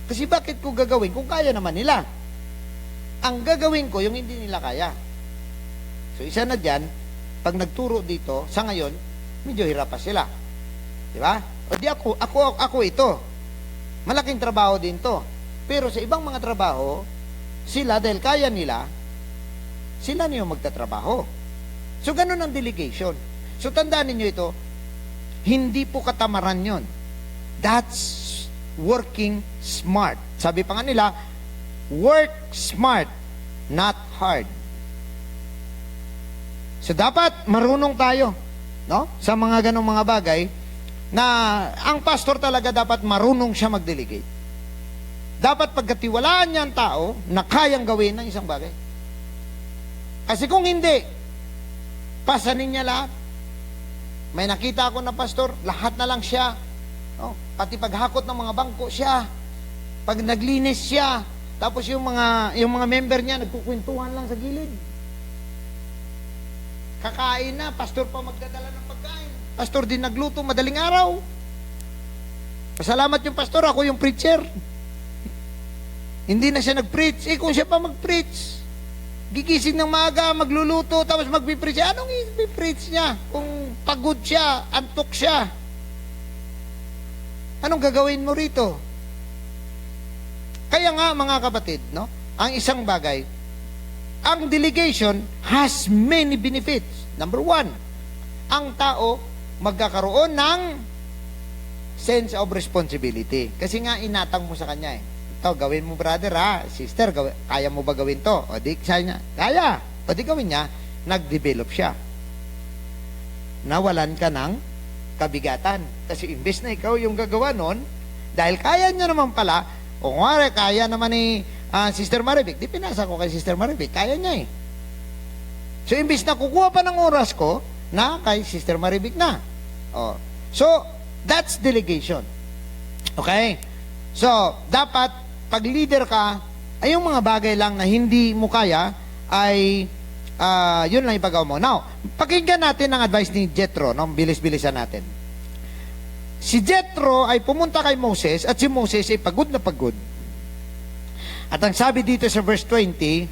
Kasi bakit ko gagawin kung kaya naman nila? Ang gagawin ko, yung hindi nila kaya. So isa na dyan, pag nagturo dito, sa ngayon, medyo hirap pa sila. Di ba? O di ako ito. Malaking trabaho din to. Pero sa ibang mga trabaho, sila, dahil kaya nila, sila na yung magtatrabaho. So ganun ang delegation. So tandaan ninyo ito, hindi po katamaran yon. That's working smart. Sabi pa nga nila, work smart, not hard. So dapat marunong tayo, no? Sa mga ganong mga bagay na ang pastor talaga dapat marunong siya mag-delegate. Dapat pagkatiwalaan niya ang tao na kayang gawin ng isang bagay. Kasi kung hindi, pasanin niya lahat. May nakita ako na pastor, lahat na lang siya. Oh, pati paghakot ng mga bangko siya. Pag naglinis siya, tapos yung mga member niya nagkukwentuhan lang sa gilid. Kakain na, pastor pa magdadala ng pagkain. Pastor din nagluto madaling araw. Pasalamat yung pastor, ako yung preacher. Hindi na siya nag-preach. Kung siya pa mag-preach, gigising ng maaga, magluluto, tapos mag-preach. Anong i-preach niya? Kung pagod siya, antok siya. Anong gagawin mo rito? Kaya nga, mga kapatid, no? Ang isang bagay, ang delegation has many benefits. Number one, ang tao magkakaroon ng sense of responsibility. Kasi nga, inatang mo sa kanya Ito, gawin mo brother sister, kaya mo ba gawin to? O di, siya niya, kaya. O di gawin niya, nag-develop siya. Nawalan ka ng kabigatan. Kasi imbes na ikaw yung gagawa nun, dahil kaya niya naman pala, o kung kaya naman ni Sister Maribik, di pinasa ko kay Sister Maribik, kaya niya So, imbes na kukuha pa ng oras ko, na kay Sister Maribik na. So, that's delegation. Okay? So, dapat, pag leader ka, ay yung mga bagay lang na hindi mo kaya, ay, yun lang ipagawa mo. Now, pakinggan natin ang advice ni Jethro, no? Bilis-bilisan natin. Si Jethro ay pumunta kay Moses, at si Moses ay pagod na pagod. At ang sabi dito sa verse 20,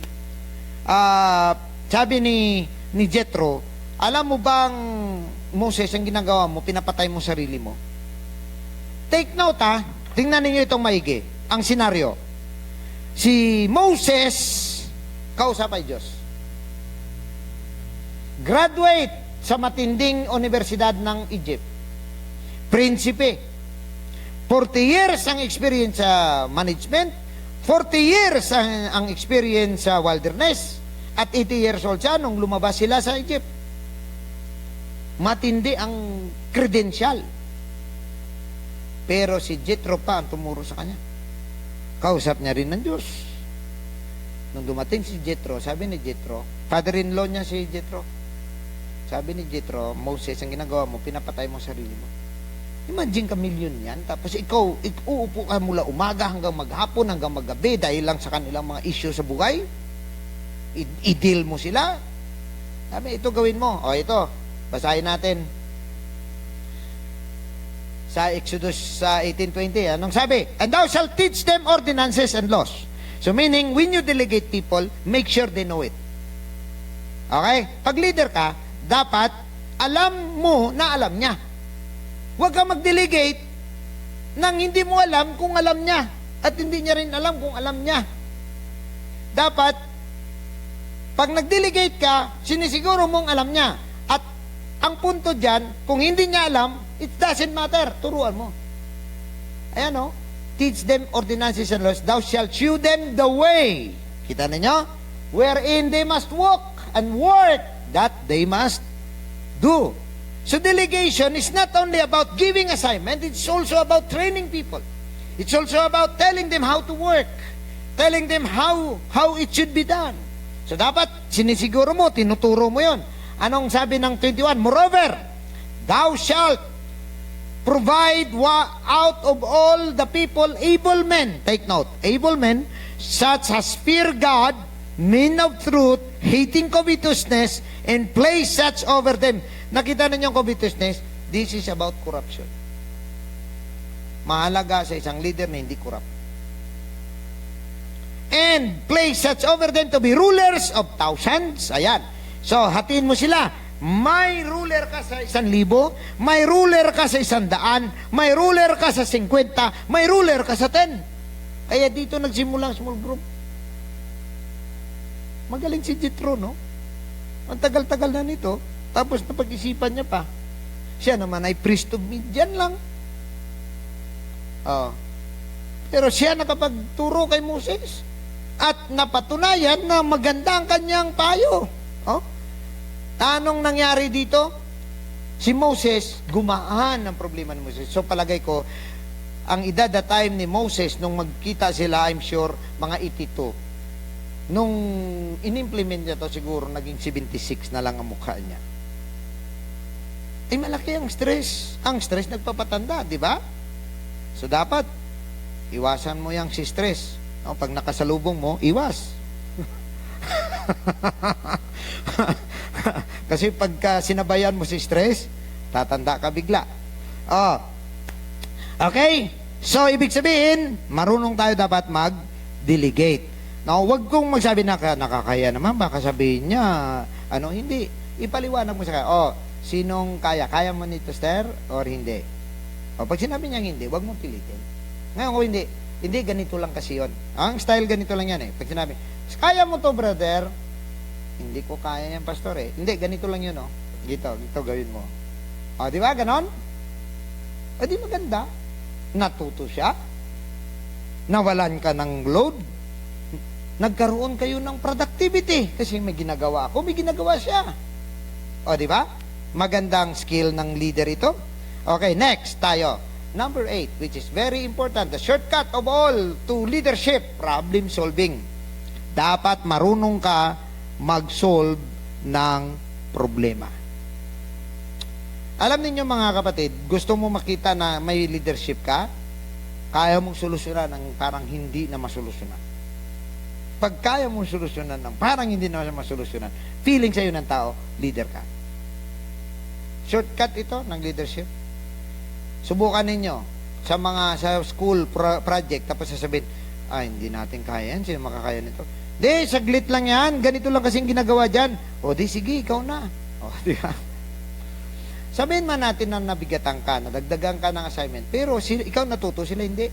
sabi ni Jethro, alam mo bang, Moses, ang ginagawa mo, pinapatay mo sarili mo? Take note tingnan ninyo itong maigi. Ang senaryo. Si Moses, kausap ay Diyos. Graduate sa matinding universidad ng Egypt. Prinsipe. 40 years ang experience sa management, 40 years ang experience sa wilderness, at 80 years old siya nung lumabas sila sa Egypt. Matindi ang credential. Pero si Jethro pa ang tumuro sa kanya. Kausap niya rin ng Diyos. Nung dumating si Jethro, sabi ni Jethro, father-in-law niya si Jethro, sabi ni Jethro, Moses, ang ginagawa mo, pinapatay mo sarili mo. Imagine ka milyon yan, tapos ikaw, uupo ka mula umaga hanggang maghapon, hanggang maggabi, dahil lang sa kanilang mga issue sa buhay. I-deal mo sila. Sabi, ito gawin mo. O ito, basahin natin. Sa Exodus 18:20, anong sabi? And thou shalt teach them ordinances and laws. So meaning, when you delegate people, make sure they know it. Okay? Pag leader ka, dapat alam mo na alam niya. Huwag ka mag-delegate nang hindi mo alam kung alam niya. At hindi niya rin alam kung alam niya. Dapat, pag nag-delegate ka, sinisiguro mong alam niya. At ang punto dyan, kung hindi niya alam, it doesn't matter. Turuan mo. Ayan teach them ordinances and laws. Thou shalt shew them the way. Kita ninyo? Wherein they must walk and work that they must do. So delegation is not only about giving assignment, it's also about training people. It's also about telling them how to work, telling them how it should be done. So dapat sinisiguro mo, tinuturo mo yon. Anong sabi ng 21? Moreover, thou shalt provide out of all the people able men. Take note, able men, such as fear God, men of truth, hating covetousness, and place such over them. Nakita ninyo yung covetousness? This is about corruption. Mahalaga sa isang leader na hindi corrupt. And place such over them to be rulers of thousands. Ayan. So, hatiin mo sila. May ruler ka sa 1,000, may ruler ka sa 100, may ruler ka sa 50, may ruler ka sa 10. Kaya dito nagsimula ang small group. Magaling si Jethro, no? Ang tagal-tagal na nito, tapos napag-isipan niya pa. Siya naman ay priest of Midian lang. Pero siya nakapagturo kay Moses. At napatunayan na maganda ang kanyang payo. Anong nangyari dito? Si Moses, gumaan ang problema ni Moses. So palagay ko, ang edad at time ni Moses, nung magkita sila, I'm sure, mga 82. Nung in-implement niya to, siguro naging 76 na lang ang mukha niya. Ay malaki ang stress. Ang stress nagpapatanda, di ba? So dapat, iwasan mo yung si stress. Pag nakasalubong mo, iwas. Kasi pagka sinabayan mo si stress, tatanda ka bigla. Okay? So, ibig sabihin, marunong tayo dapat delegate. Now, wag kong magsabi na nakakaya naman, baka sabihin niya, hindi. Ipaliwanag mo sa kanya, sinong kaya? Kaya mo nito, Esther, or hindi? Pag sinabi niya hindi, wag mong pilitin. Ngayon, kung hindi, ganito lang kasi yun. Ang style ganito lang yan eh. Pag sinabi, kaya mo to, brother, hindi ko kaya yan, pastor eh. Hindi, ganito lang yun, Gito gawin mo. Di ba, ganon? Di maganda. Natuto siya. Nawalan ka ng load. Nagkaroon kayo ng productivity. Kasi may ginagawa ako, may ginagawa siya. Di ba? Magandang skill ng leader ito. Okay, next tayo. Number 8, which is very important. The shortcut of all to leadership, problem solving. Dapat marunong ka mag-solve ng problema. Alam niyo mga kapatid, gusto mo makita na may leadership ka, kaya mong solusyonan ng parang hindi na masolusyonan. Pag kaya mong solusyonan ng parang hindi na masolusyonan, feeling sa'yo ng tao, leader ka. Shortcut ito ng leadership. Subukan ninyo sa school project, tapos sasabihin, hindi natin kaya yan, sino makakaya nito? Di, saglit lang yan, ganito lang kasing ginagawa dyan. Di, sige, ikaw na. Di ba? Sabihin man natin na nabigatan ka, nadagdagan ka ng assignment, pero ikaw natuto, sila hindi.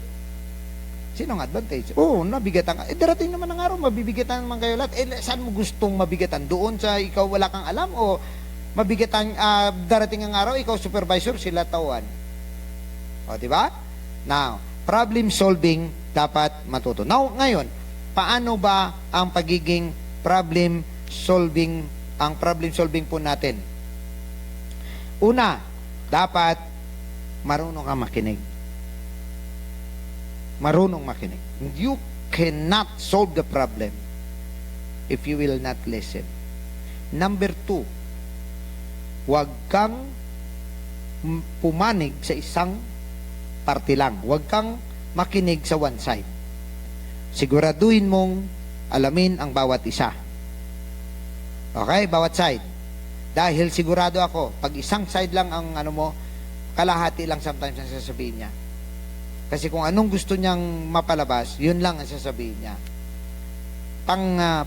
Sino ang advantage? Nabigatan ka. Darating naman ang araw, mabibigatan naman kayo lahat. Saan mo gustong mabigatan? Doon sa ikaw wala kang alam o mabigatan, darating ang araw, ikaw supervisor, sila tawan. Di ba? Now, problem solving dapat matuto. Now, ngayon, paano ba ang pagiging problem solving po natin? Una, dapat marunong ka makinig. Marunong makinig. You cannot solve the problem if you will not listen. Number 2, huwag kang pumanig sa isang parte lang. Huwag kang makinig sa one side. Siguraduhin mong alamin ang bawat isa. Okay? Bawat side. Dahil sigurado ako, pag isang side lang ang kalahati lang sometimes ang sasabihin niya. Kasi kung anong gusto niyang mapalabas, yun lang ang sasabihin niya.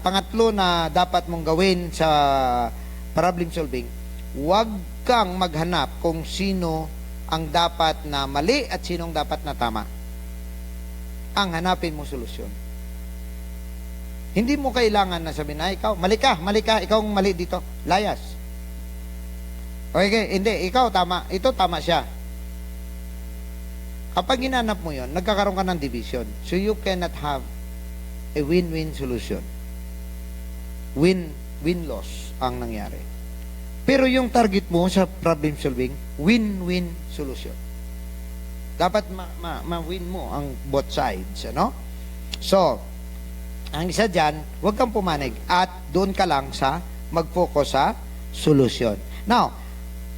Pangatlo na dapat mong gawin sa problem solving, huwag kang maghanap kung sino ang dapat na mali at sinong dapat na tama. Ang hanapin mo solusyon. Hindi mo kailangan na sabihin na ikaw, mali ka, ikaw ang mali dito. Layas. Okay, hindi, ikaw tama, ito tama siya. Kapag ginanap mo yon, nagkakaroon ka ng division. So you cannot have a win-win solution. Win-loss ang nangyari. Pero yung target mo sa problem solving, win-win solution. Dapat ma-win mo ang both sides, So, ang isa dyan, huwag kang pumanig at doon ka lang sa mag-focus sa solution. Now,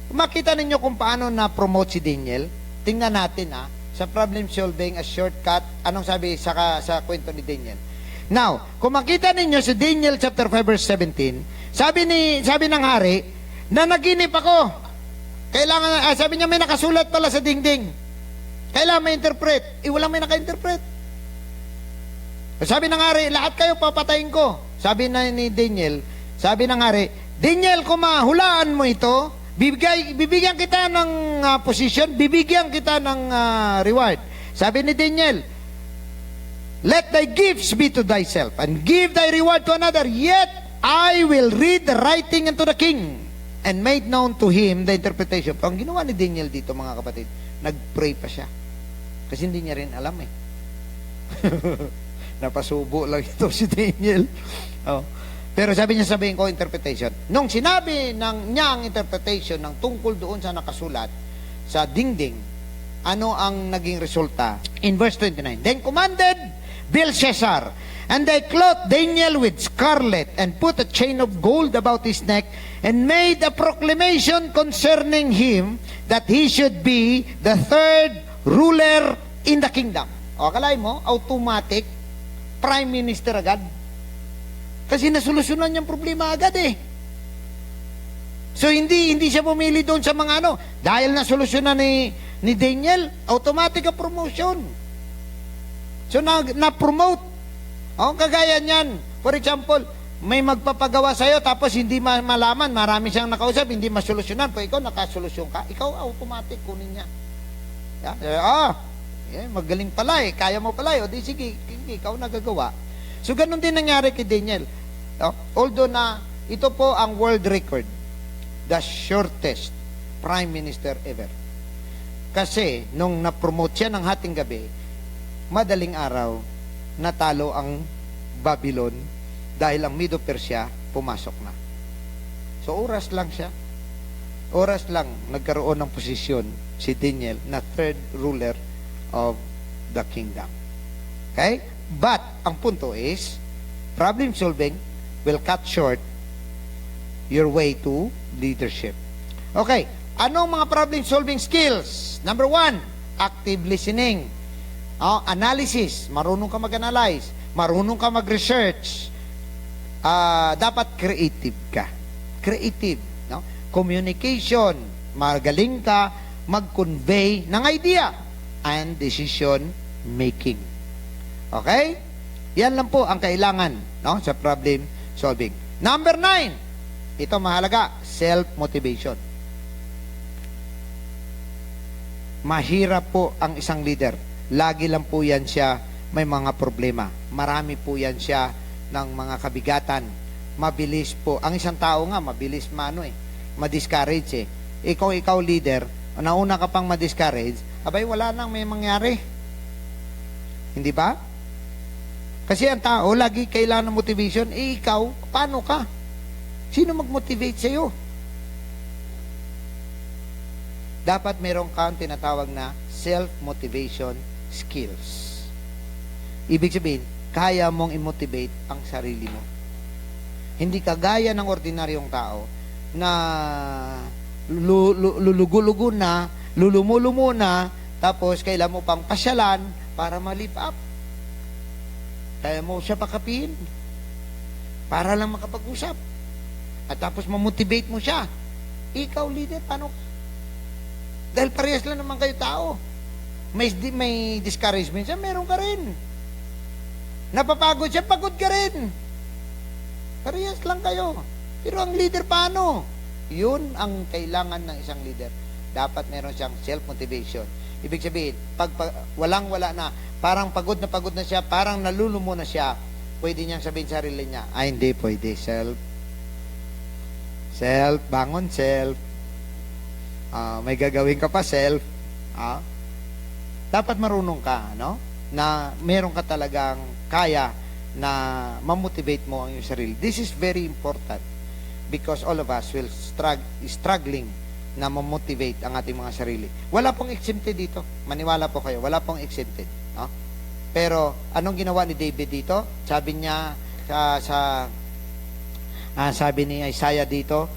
makita ninyo kung paano na-promote si Daniel. Tingnan natin sa problem solving as shortcut. Anong sabi sa kwento ni Daniel? Now, kung makita ninyo sa Daniel chapter 5 verse 17, sabi ng hari, na naginip ako. Kailangan, sabi niya may nakasulat pala sa dingding. Kailangan may interpret. Walang may naka-interpret. Sabi ng hari, lahat kayo papatayin ko. Sabi na ni Daniel, sabi ng hari, Daniel, kung mahulaan mo ito, bibigyan kita ng position, bibigyan kita ng reward. Sabi ni Daniel, let thy gifts be to thyself, and give thy reward to another, yet I will read the writing unto the king, and made known to him the interpretation. Ang ginawa ni Daniel dito, mga kapatid, nag-pray pa siya. Kasi hindi niya rin alam Napasubo lang ito si Daniel. Pero sabi niya, sabihin ko interpretation. Nung sinabi niya ang interpretation ng tungkol doon sa nakasulat sa dingding, ano ang naging resulta? In verse 29, then commanded Belshazzar, and they clothed Daniel with scarlet, and put a chain of gold about his neck, and made a proclamation concerning him, that he should be the third ruler in the kingdom. O, kalay mo, automatic, prime minister agad. Kasi nasolusyonan niyang problema agad So hindi siya pumili doon sa mga dahil nasolusyonan ni Daniel, automatic ang promotion. So na-promote O, kagaya niyan. For example, may magpapagawa sa'yo tapos hindi malaman, marami siyang nakausap, hindi masolusyonan. Pag ikaw nakasolusyon ka, ikaw automatic kunin niya. Magaling pala eh, kaya mo pala eh. O di sige, ikaw nagagawa. So, ganun din nangyari kay Daniel. Although na ito po ang world record, the shortest prime minister ever. Kasi, nung na-promote siya ng hating gabi, madaling araw, natalo ang Babylon dahil ang Medo Persia pumasok na. So, oras lang siya. Oras lang nagkaroon ng posisyon si Daniel na third ruler of the kingdom. Okay? But, ang punto is, problem solving will cut short your way to leadership. Okay, anong mga problem solving skills? Number 1, active listening. Analysis, marunong ka mag-analyze, marunong ka mag-research. Dapat creative ka. Creative, no? Communication, magaling ka mag-convey ng idea and decision making. Okay? Yan lang po ang kailangan, no, sa problem solving. Number 9, ito mahalaga, self-motivation. Mahirap po ang isang leader. Lagi lang po yan siya may mga problema. Marami po yan siya ng mga kabigatan. Mabilis po. Ang isang tao nga, mabilis ma-discourage eh. Ikaw leader, nauna ka pang ma-discourage, abay wala nang may mangyari. Hindi ba? Kasi ang tao, lagi kailangan ng motivation. Ikaw, paano ka? Sino mag-motivate sa'yo? Dapat meron kang tinatawag na self-motivation skills. Ibig sabihin, kaya mong i-motivate ang sarili mo. Hindi ka gaya ng ordinaryong tao na lulugo-lugo na, lulumulo na, tapos kailan mo pang pasyalan para ma-live up. Kaya mo siya pakapiin para lang makapag-usap. At tapos mamotivate mo siya. Ikaw, leader, paano? Dahil parehas lang naman kayo tao. May discouragement siya, meron ka rin. Napapagod siya, pagod ka rin. Parehas lang kayo. Pero ang leader, paano? Yun ang kailangan ng isang leader. Dapat meron siyang self-motivation. Ibig sabihin, pag walang-wala na, parang pagod na siya, parang nalulumo na siya, pwede niyang sabihin sa sarili niya, hindi pwede, bangon self, may gagawin ka pa self, dapat marunong ka, no? Na meron ka talagang kaya na mamotivate mo ang iyong sarili. This is very important because all of us will struggling na mamotivate ang ating mga sarili. Wala pong exempted dito. Maniwala po kayo, wala pong exempted. No? Pero, anong ginawa ni David dito? Sabi niya, sabi ni Isaiah dito,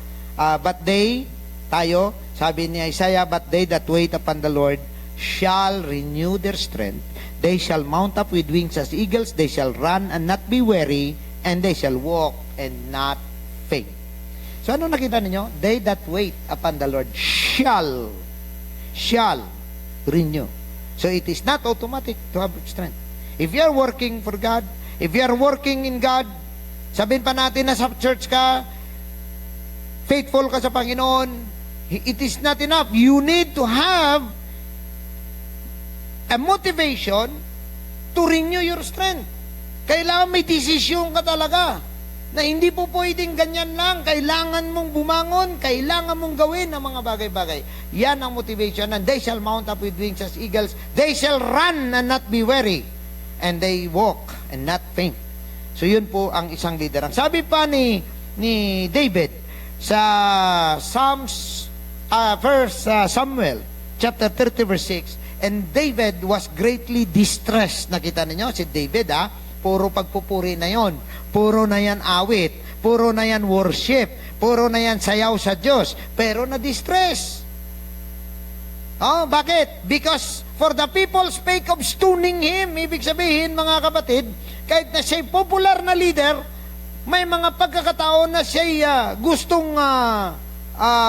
sabi ni Isaiah, but they that wait upon the Lord shall renew their strength. They shall mount up with wings as eagles. They shall run and not be weary, and they shall walk and not faint. So, ano nakita ninyo? They that wait upon the Lord shall renew. So, it is not automatic to have strength. If you are working for God, if you are working in God, sabihin pa natin na sa church ka, faithful ka sa Panginoon, it is not enough. You need to have a motivation to renew your strength. Kailangan may desisyon ka talaga. Na hindi po pwedeng ganyan lang. Kailangan mong bumangon, kailangan mong gawin ang mga bagay-bagay. Yan ang motivation. And they shall mount up with wings as eagles. They shall run and not be weary. And they walk and not faint. So yun po ang isang leader. Ang sabi pa ni David sa Samuel chapter 30 verse 6, and David was greatly distressed. Nakita ninyo si David, puro pagpupuri na yon. Puro na yan awit. Puro na yan worship. Puro na yan sayaw sa Diyos. Pero na-distress. Bakit? Because for the people spake of stoning him. Ibig sabihin, mga kapatid, kahit na siya'y popular na leader, may mga pagkakataon na siya'y gustong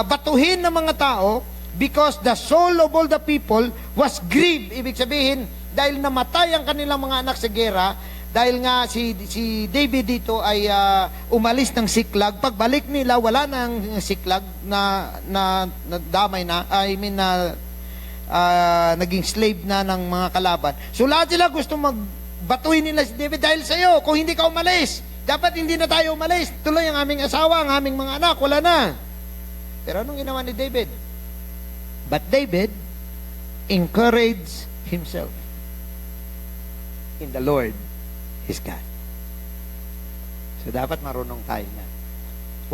batuhin ng mga tao because the soul of all the people was grieved. Ibig sabihin, dahil namatay ang kanilang mga anak sa gera, dahil nga si David dito ay umalis ng Siklag, pagbalik nila wala nang Siklag na damay na, naging slave na ng mga kalaban. So lahat sila gusto magbatuhin nila si David dahil sa iyo, kung hindi ka umalis, dapat hindi na tayo umalis. Tuloy ang aming asawa, ang aming mga anak, wala na. Pero anong ginawa ni David? But David encouraged himself in the Lord his God. So dapat marunong tayo na.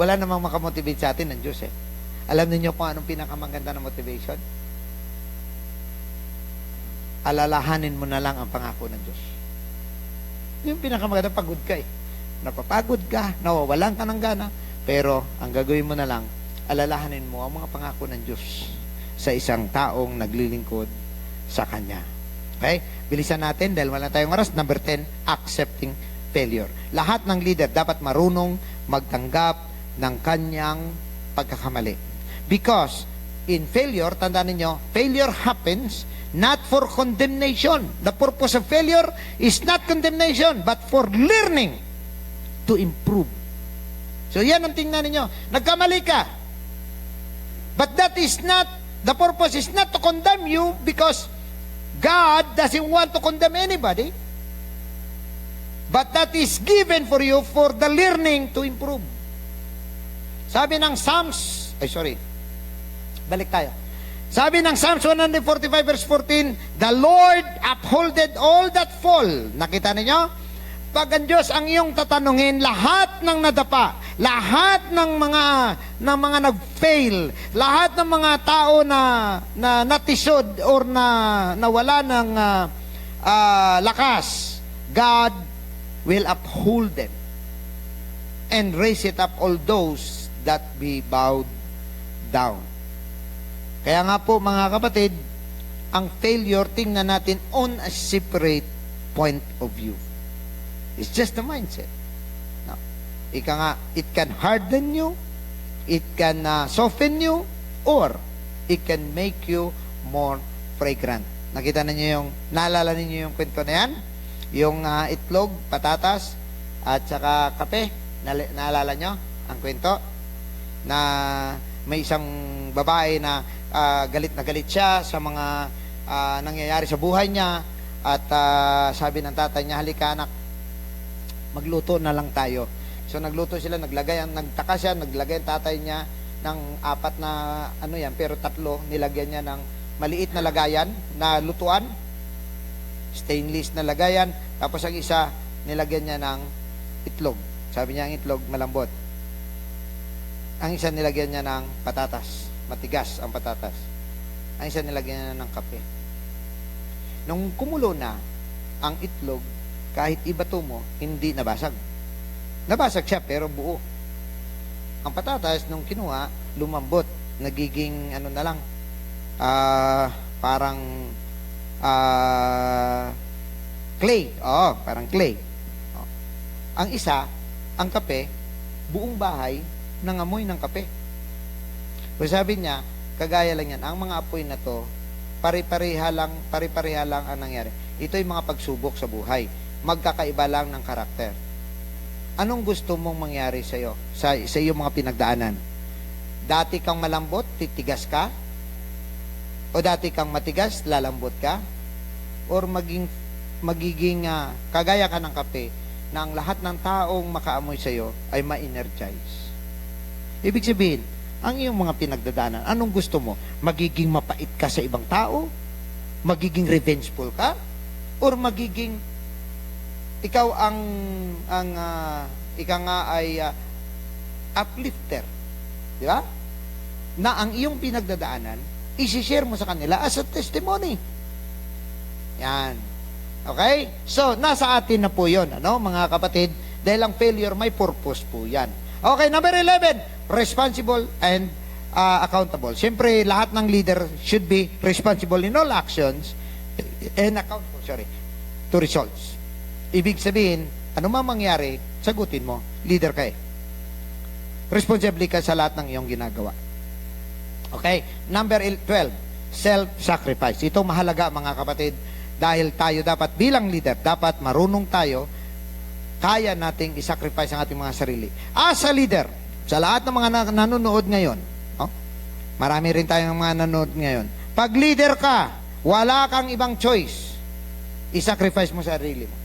Wala namang makamotivate sa atin ng Diyos eh. Alam niyo kung anong pinakamaganda na motivation? Alalahanin mo na lang ang pangako ng Diyos. Yung pinakamaganda, pagod ka eh. Napapagod ka, nawawalan ka ng gana, pero ang gagawin mo na lang, alalahanin mo ang mga pangako ng Diyos sa isang taong naglilingkod sa Kanya. Okay? Bilisan natin dahil wala tayong oras. Number 10, accepting failure. Lahat ng leader dapat marunong magtanggap ng kanyang pagkakamali. Because in failure, tandaan ninyo, failure happens not for condemnation. The purpose of failure is not condemnation, but for learning to improve. So yan ang tingnan ninyo. Nagkamali ka. But that is not, the purpose is not to condemn you because God doesn't want to condemn anybody. But that is given for you for the learning to improve. Sabi ng Psalms, balik tayo. Sabi ng Psalms 145 verse 14, the Lord upholded all that fall. Nakita ninyo? Pag ang Diyos ang iyong tatanungin, lahat ng nadapa, lahat ng mga nag-fail, lahat ng mga tao na natisod or nawala ng lakas, God will uphold them and raise it up all those that be bowed down. Kaya nga po mga kapatid, ang failure tingnan natin on a separate point of view. It's just the mindset. No. Ika nga, it can harden you, it can soften you, or it can make you more fragrant. Nakita ninyo naalala ninyo yung kwento na yan? Yung itlog, patatas, at saka kape. Naalala nyo ang kwento? Na may isang babae na galit na galit siya sa mga nangyayari sa buhay niya, at sabi ng tatay niya, halika anak, magluto na lang tayo. So nagluto sila, nagtaka siya, naglagay ang tatay niya ng 4 na pero 3 nilagyan niya ng maliit na lagayan na lutuan, stainless na lagayan, tapos ang isa nilagyan niya ng itlog. Sabi niya ang itlog malambot. Ang isa nilagyan niya ng patatas, matigas ang patatas. Ang isa nilagyan niya ng kape. Nung kumulo na ang itlog, kahit ibato mo, hindi nabasag. Nabasag siya, pero buo. Ang patatas, nung kinuha, lumambot. Nagiging, na lang, parang, clay. Parang clay. Ang isa, ang kape, buong bahay, nangamoy ng kape. So sabi niya, kagaya lang yan, ang mga apoy na to, pare-pareha lang ang nangyari. Ito yung mga pagsubok sa buhay. Magkakaiba lang ng karakter. Anong gusto mong mangyari sa iyo? Sa iyong mga pinagdaanan? Dati kang malambot, titigas ka? O dati kang matigas, lalambot ka? Or magiging kagaya ka ng kape na ang lahat ng taong makaamoy sa iyo ay ma-energize? Ibig sabihin, ang iyong mga pinagdadaanan, anong gusto mo? Magiging mapait ka sa ibang tao? Magiging revengeful ka? Or magiging ikaw ikaw nga ay uplifter. Di ba? Na ang iyong pinagdadaanan, isi-share mo sa kanila as a testimony. Yan. Okay? So, nasa atin na po yun, mga kapatid, dahil ang failure may purpose po yan. Okay, number 11, responsible and accountable. Siyempre, lahat ng leader should be responsible in all actions and accountable, to results. Ibig sabihin, ano man mangyari, sagutin mo, leader ka eh. Responsable ka sa lahat ng iyong ginagawa. Okay? Number 12, self-sacrifice. Ito mahalaga mga kapatid, dahil tayo dapat bilang leader, dapat marunong tayo kaya nating isacrifice ang ating mga sarili. As a leader, sa lahat ng mga nanonood ngayon, oh, marami rin tayong mga nanonood ngayon. Pag leader ka, wala kang ibang choice. I-sacrifice mo sarili mo.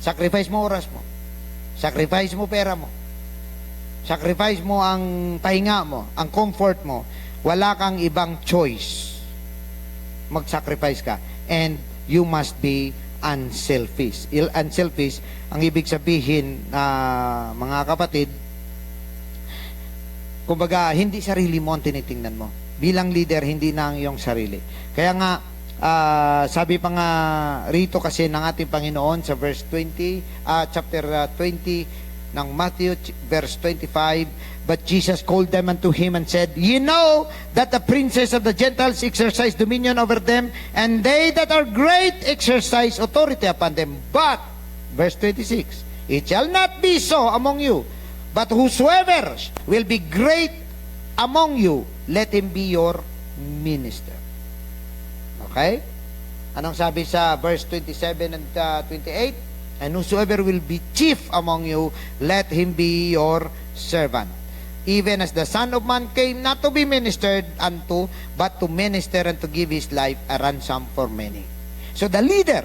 Sacrifice mo oras mo. Sacrifice mo pera mo. Sacrifice mo ang pahinga mo, ang comfort mo. Wala kang ibang choice. Mag-sacrifice ka. And you must be unselfish. Unselfish, ang ibig sabihin, mga kapatid, kumbaga, hindi sarili mo ang tinitingnan mo. Bilang leader, hindi na ang iyong sarili. Kaya nga, sabi pa nga rito kasi ng ating Panginoon sa verse 20, chapter 20 ng Matthew, verse 25, but Jesus called them unto him and said, "Ye know that the princes of the Gentiles exercise dominion over them, and they that are great exercise authority upon them. But," verse 26, "it shall not be so among you, but whosoever will be great among you, let him be your minister." Okay? Anong sabi sa verse 27 and 28? "And whosoever will be chief among you, let him be your servant. Even as the Son of Man came not to be ministered unto, but to minister and to give his life a ransom for many." So the leader,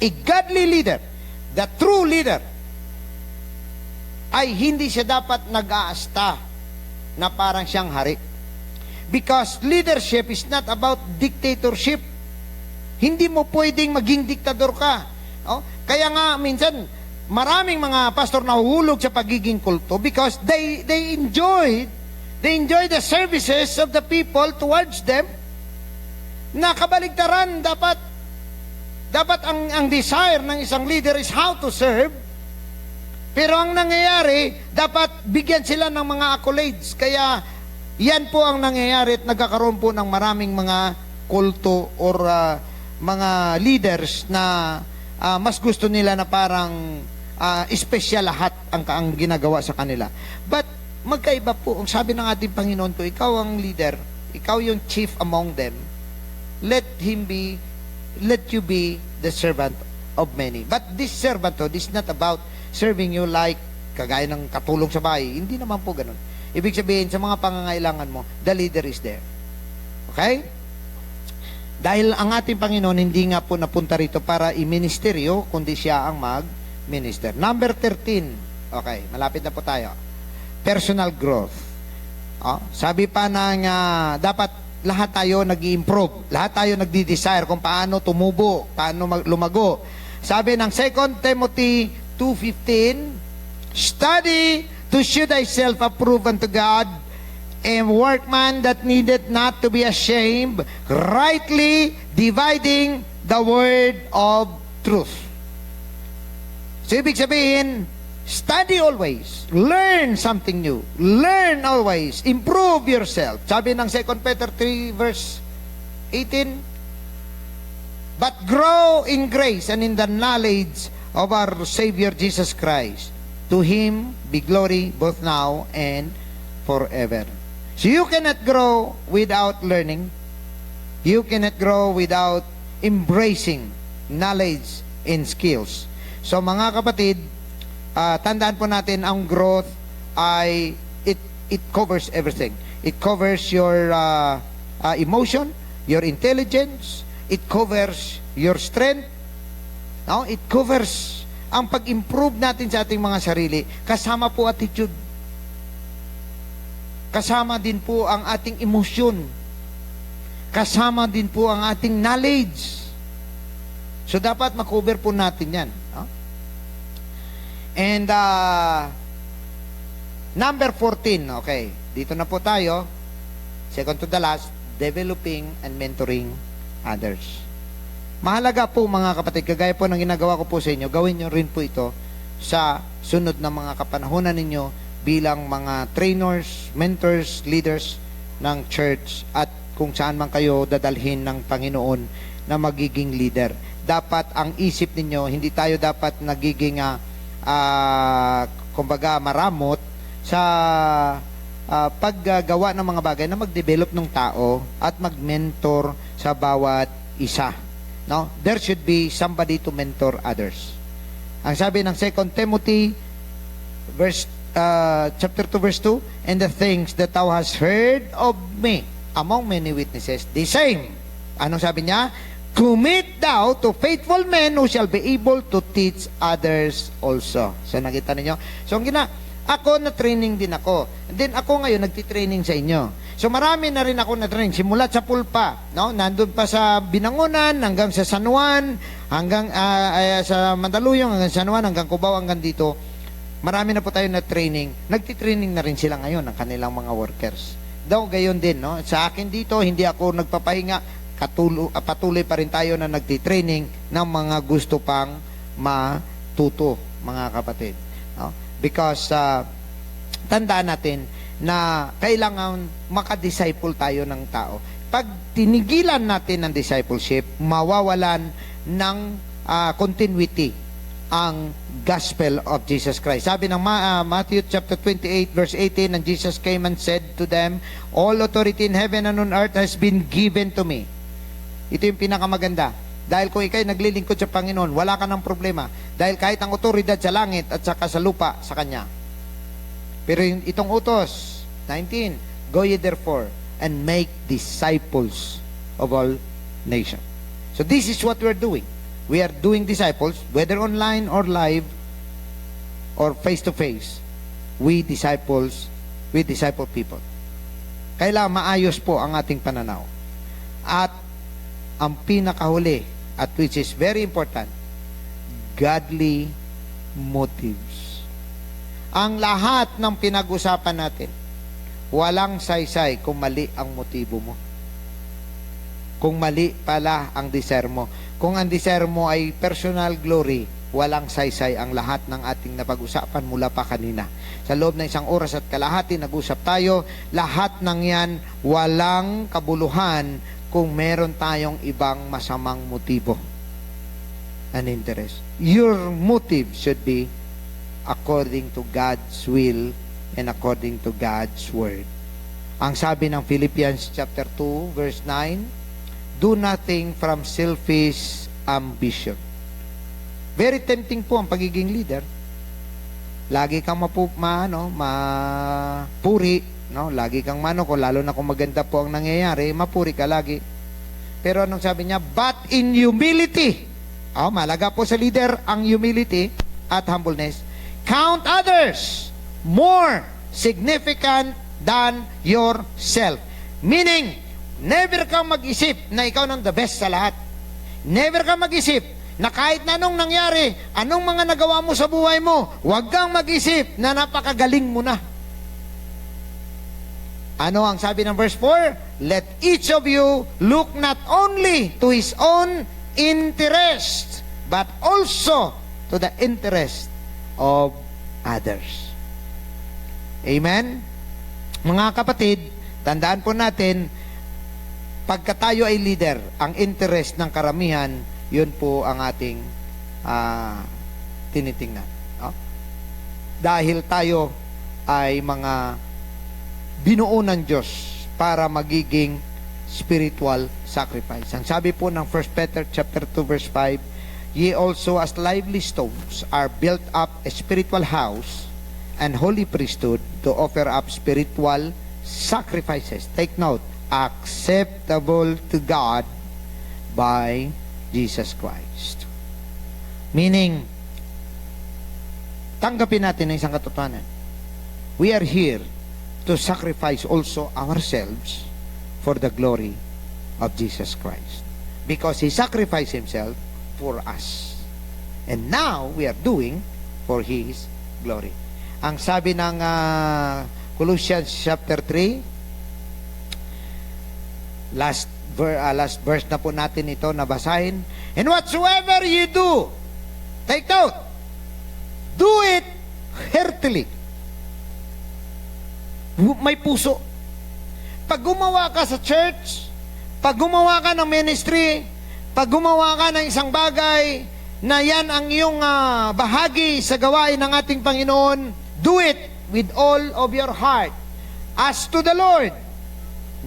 a godly leader, the true leader, ay hindi siya dapat nag-aasta na parang siyang hari. Because leadership is not about dictatorship. Hindi mo pwedeng maging diktador ka. Oh? Kaya nga minsan maraming mga pastor nahuhulog sa pagiging kulto because they enjoy the services of the people towards them. Nakabaligtaran, dapat ang desire ng isang leader is how to serve. Pero ang nangyayari, dapat bigyan sila ng mga accolades. Kaya yan po ang nangyayari at nagkakaroon po ng maraming mga kulto or mga leaders na mas gusto nila na parang espesyal lahat ang ginagawa sa kanila. But magkaiba po. Ang sabi ng ating Panginoon to, ikaw ang leader, ikaw yung chief among them, let you be the servant of many. But this servanthood is not about serving you like kagaya ng katulong sa bahay. Hindi naman po ganun. Ibig sabihin, sa mga pangangailangan mo, the leader is there. Okay? Dahil ang ating Panginoon hindi nga po napunta rito para i-ministeryo, kundi siya ang mag-minister. Number 13. Okay, malapit na po tayo. Personal growth. Sabi pa ng dapat lahat tayo nag-i-improve. Lahat tayo nagdi-desire kung paano tumubo, paano lumago. Sabi ng 2 Timothy 2:15, "Study to show thyself approved unto God, a workman that needeth not to be ashamed, rightly dividing the word of truth." So, ibig sabihin, study always, learn something new, learn always, improve yourself. Sabi ng 2 Peter 3 verse 18, "But grow in grace and in the knowledge of our Savior Jesus Christ. To Him be glory both now and forever." So you cannot grow without learning. You cannot grow without embracing knowledge and skills. So mga kapatid, tandaan po natin ang growth ay it covers everything. It covers your emotion, your intelligence, it covers your strength. No? It covers ang pag-improve natin sa ating mga sarili. Kasama po attitude. Kasama din po ang ating emosyon. Kasama din po ang ating knowledge. So, dapat makover po natin yan. No? And, number 14, okay. Dito na po tayo. Second to the last, developing and mentoring others. Mahalaga po mga kapatid, kagaya po ng ginagawa ko po sa inyo, gawin nyo rin po ito sa sunod na mga kapanahonan ninyo bilang mga trainers, mentors, leaders ng church at kung saan man kayo dadalhin ng Panginoon na magiging leader. Dapat ang isip ninyo, hindi tayo dapat nagiging kumbaga maramot sa paggagawa ng mga bagay na mag-develop ng tao at mag-mentor sa bawat isa. No? There should be somebody to mentor others. Ang sabi ng 2 Timothy chapter 2 verse 2, and the things that thou hast heard of me among many witnesses, the same. Anong sabi niya? Commit thou to faithful men who shall be able to teach others also. So nakita niyo? So ako na training din ako. And then ako ngayon nagti-training sa inyo. So marami na rin ako na training simula sa Pulpa, no? Nandun pa sa Binangonan hanggang sa San Juan, hanggang sa Mandaluyong hanggang San Juan, hanggang Cubao, hanggang dito. Marami na po tayo na training. Nagti-training na rin sila ngayon ng kanilang mga workers. Daw gayon din, no? Sa akin dito hindi ako nagpapahinga. Patuloy pa rin tayo na nagti-training ng mga gusto pang matuto, mga kapatid. No? Because tandaan natin na kailangan makadisciple tayo ng tao. Pag tinigilan natin ang discipleship, mawawalan ng continuity ang gospel of Jesus Christ. Sabi ng Matthew chapter 28 verse 18, and Jesus came and said to them, all authority in heaven and on earth has been given to me. Ito yung pinakamaganda. Dahil kung ikay naglilingkod sa Panginoon, wala ka ng problema. Dahil kahit ang otoridad sa langit at saka sa lupa, sa Kanya. Pero itong utos, 19, go ye therefore and make disciples of all nations. So this is what we're doing. We are doing disciples, whether online or live or face-to-face. We disciple people. Kailangan maayos po ang ating pananaw. At ang pinakahuli, at which is very important, godly motives. Ang lahat ng pinag-usapan natin, walang saysay kung mali ang motibo mo. Kung mali pala ang desire mo. Kung ang desire mo ay personal glory, walang saysay ang lahat ng ating napag-usapan mula pa kanina. Sa loob ng 1 oras at kalahati, nag-usap tayo, lahat ng yan, walang kabuluhan kung meron tayong ibang masamang motibo and interest. Your motive should be according to God's will and according to God's word. Ang sabi ng Philippians chapter 2 verse 9, do nothing from selfish ambition. Very tempting po ang pagiging leader. Lagi kang mapuri, no? Lagi kang manoko, lalo na kung maganda po ang nangyayari, mapuri ka lagi. Pero anong sabi niya? But in humility, malaga po sa leader ang humility at humbleness. Count others more significant than yourself. Meaning, never kang mag-isip na ikaw nang the best sa lahat. Never kang mag-isip na kahit na anong nangyari, anong mga nagawa mo sa buhay mo, huwag kang mag-isip na napakagaling mo na. Ano ang sabi ng verse 4? Let each of you look not only to his own interest, but also to the interest of others. Amen? Mga kapatid, tandaan po natin, pagka tayo ay leader, ang interest ng karamihan, yun po ang ating tinitingnan. No? Dahil tayo ay mga binuo ng Diyos para magiging spiritual sacrifice. Ang sabi po ng 1 Peter chapter 2 verse 5, ye also as lively stones are built up a spiritual house and holy priesthood to offer up spiritual sacrifices. Take note, acceptable to God by Jesus Christ. Meaning, tanggapin natin ang isang katotohanan. We are here to sacrifice also ourselves for the glory of Jesus Christ. Because He sacrificed Himself for us. And now, we are doing for His glory. Ang sabi ng Colossians chapter 3, last verse na po natin ito nabasahin. And whatsoever you do, take note, do it heartily. May puso. Pag gumawa ka sa church, pag gumawa ka ng ministry, pag gumawa ka ng isang bagay na yan ang iyong bahagi sa gawain ng ating Panginoon, do it with all of your heart as to the Lord,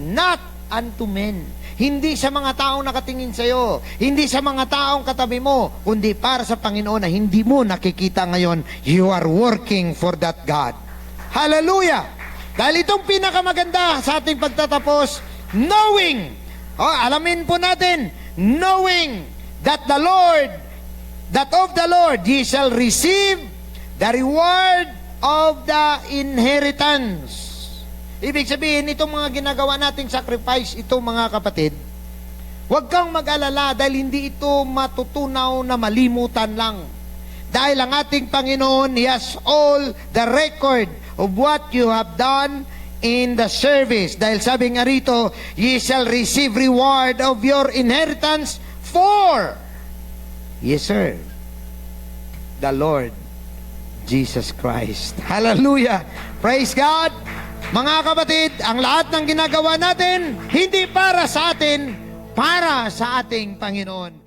not unto men. Hindi sa mga taong nakatingin sa iyo, hindi sa mga taong katabi mo, kundi para sa Panginoon na hindi mo nakikita ngayon. You are working for that God. Hallelujah! Dahil itong pinakamaganda sa ating pagtatapos, knowing, alamin po natin, knowing that of the Lord ye shall receive the reward of the inheritance. Ibig sabihin, itong mga ginagawa nating sacrifice, ito mga kapatid, huwag kang mag-alala dahil hindi ito matutunaw na malimutan lang. Dahil ang ating Panginoon, He has all the record of what you have done in the service. Dahil sabi nga rito, ye shall receive reward of your inheritance for, yes sir, the Lord Jesus Christ. Hallelujah! Praise God! Mga kapatid, ang lahat ng ginagawa natin, hindi para sa atin, para sa ating Panginoon.